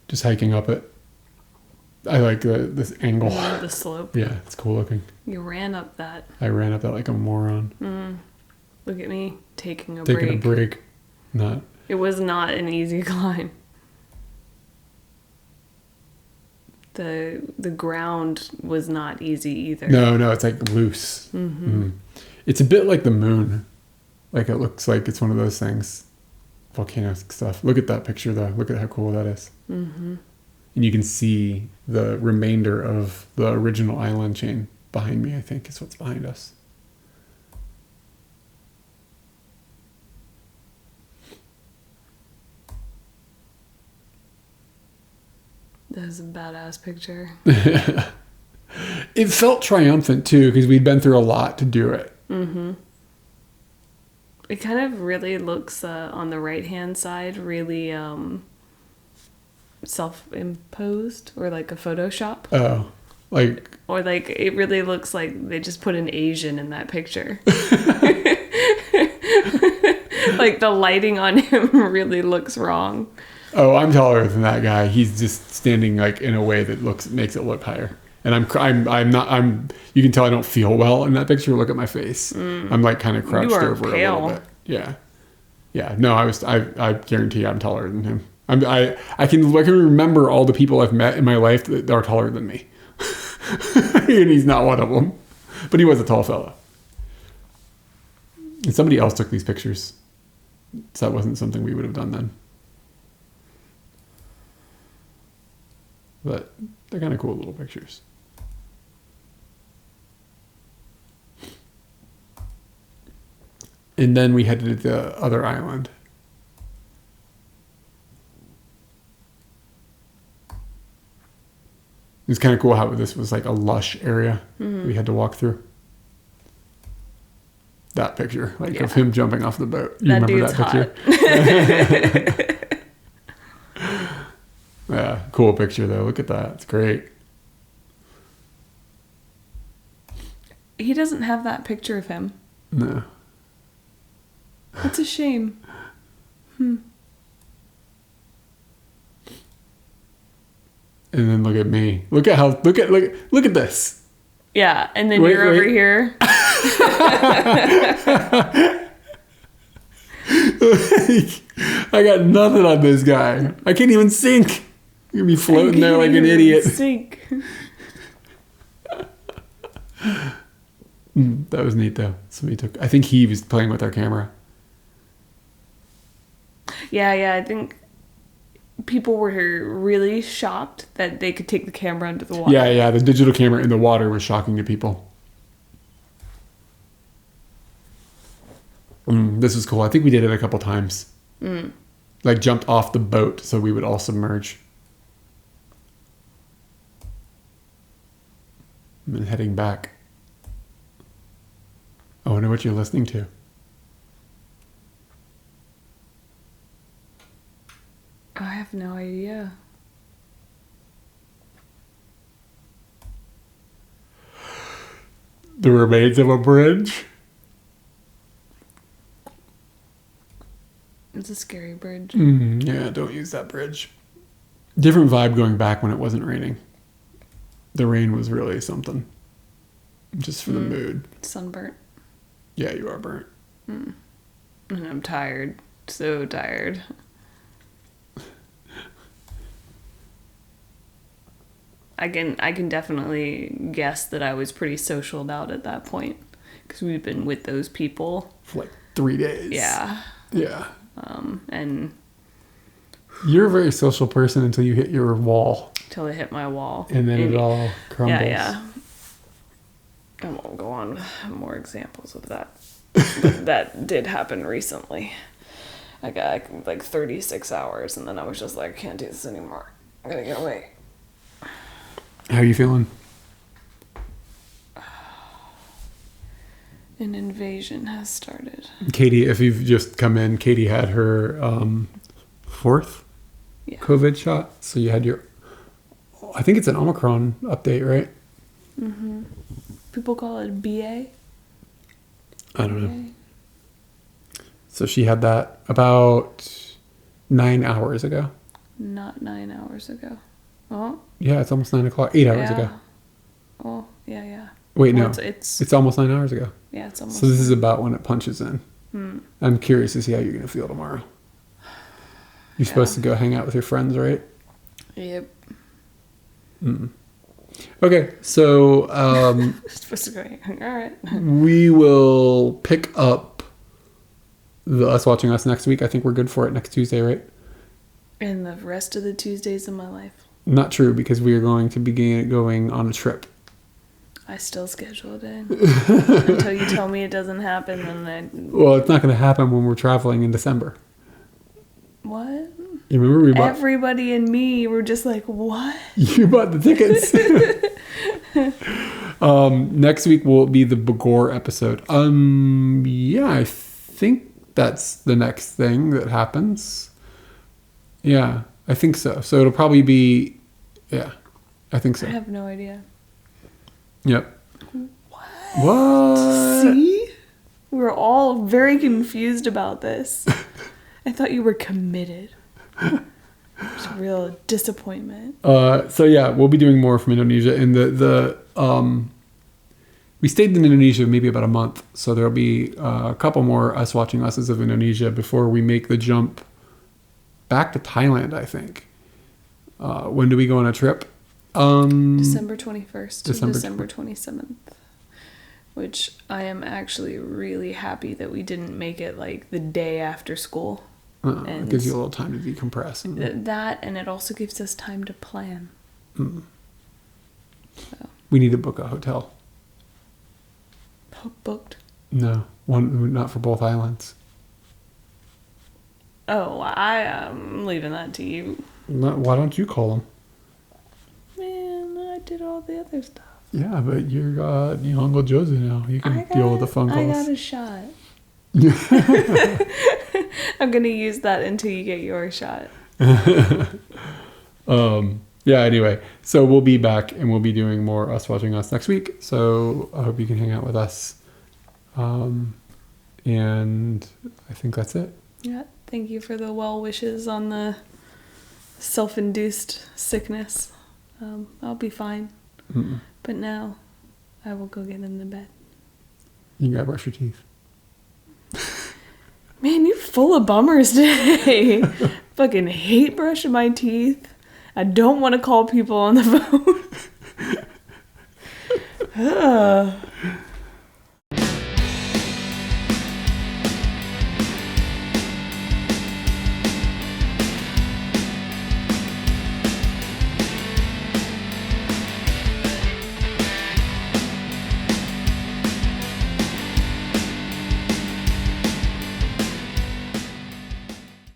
Just hiking up it. I like this angle. The slope. Yeah, it's cool looking. You ran up that. I ran up that like a moron. Look at me taking a Taking break. a break. Not. It was not an easy climb. The ground was not easy either. No, it's like loose. It's a bit like the moon. Like it looks like it's one of those things. Volcanic stuff. Look at that picture though. Look at how cool that is. And you can see the remainder of the original island chain behind me, I think, is what's behind us. That was a badass picture. It felt triumphant too, because we'd been through a lot to do it. It kind of really looks, on the right-hand side, really self-imposed, or like a Photoshop. Oh, like... Or like, it really looks like they just put an Asian in that picture. Like the lighting on him really looks wrong. Oh, I'm taller than that guy. He's just standing like in a way that makes it look higher. And I'm not. You can tell I don't feel well in that picture. Look at my face. I'm like kind of crouched over pale. a little bit. Yeah. No, I guarantee you I'm taller than him. I can remember all the people I've met in my life that are taller than me, and he's not one of them. But he was a tall fellow. And somebody else took these pictures, so that wasn't something we would have done then. But they're kind of cool little pictures. And then we headed to the other island. It was kind of cool how this was like a lush area we had to walk through. That picture, like of him jumping off the boat. You remember that picture? Yeah, cool picture though. Look at that. It's great. He doesn't have that picture of him. No. That's a shame. And then look at me. Look at this. Yeah, and then you're over here. I got nothing on this guy. I can't even sink. You're gonna be floating there like an idiot. Sink. That was neat though. I think he was playing with our camera. Yeah, I think people were really shocked that they could take the camera under the water. Yeah, the digital camera in the water was shocking to people. This was cool. I think we did it a couple times. Like jumped off the boat so we would all submerge. And then heading back. I wonder what you're listening to. I have no idea. The remains of a bridge. It's a scary bridge. Yeah, don't use that bridge. Different vibe going back when it wasn't raining. The rain was really something. Just for the mood. Sunburnt. Yeah, you are burnt. And I'm tired. So tired. I can definitely guess that I was pretty socialed out at that point because we've been with those people For like 3 days. Yeah. Yeah. And You're a very social person until you hit your wall. till it hit my wall. And then it all crumbles. Yeah. I won't go on with more examples of that. But that did happen recently. I got like 36 hours and then I was just like, I can't do this anymore. I gotta get away. How are you feeling? An invasion has started. Katie, if you've just come in, Katie had her 4th COVID shot. So you had your, I think it's an Omicron update, right? Mm-hmm. People call it BA. I don't know. So she had that about 9 hours ago. Not 9 hours ago. Oh. Yeah, it's almost 9 o'clock. 8 hours ago. Oh, yeah. Wait, Well, no. It's It's almost 9 hours ago. yeah, it's almost. So this is about when it punches in. Hmm. I'm curious to see how you're going to feel tomorrow. You're supposed to go hang out with your friends, right? Yep. Okay, so Supposed to go. All right. we will pick up the Us Watching Us next week. I think we're good for it next Tuesday, right? And the rest of the Tuesdays of my life. Not true, because we are going to begin going on a trip. I still scheduled it. Until you tell me it doesn't happen, then Well, it's not going to happen when we're traveling in December. what? You remember we bought... Everybody and me were just like, what? You bought the tickets. Next week will be the Bagor episode. Yeah, I think that's the next thing that happens. Yeah, I think so. So it'll probably be, yeah, I think so. I have no idea. Yep. What? See? We were all very confused about this. I thought you were committed. It's a real disappointment. So yeah, we'll be doing more from Indonesia. And we stayed in Indonesia maybe about a month. So there'll be a couple more Us Watching Us's of Indonesia before we make the jump back to Thailand, I think. When do we go on a trip? December 21st to December December 27th. Which I am actually really happy that we didn't make it like the day after school. It gives you a little time to decompress. That, and it also gives us time to plan. So. We need to book a hotel. Booked? No, one not for both islands. Oh, I am leaving that to you. Why don't you call them? Man, I did all the other stuff. Yeah, but you're Uncle Josie now. You can deal with the phone calls. I got a shot. I'm gonna use that until you get your shot. Yeah, anyway. So we'll be back and we'll be doing more Us Watching Us next week. So I hope you can hang out with us. And I think that's it. Yeah, thank you for the well wishes on the self-induced sickness. I'll be fine. But now I will go get in the bed. You gotta brush your teeth. Man, you're full of bummers today. Fucking hate brushing my teeth. I don't want to call people on the phone. Ugh.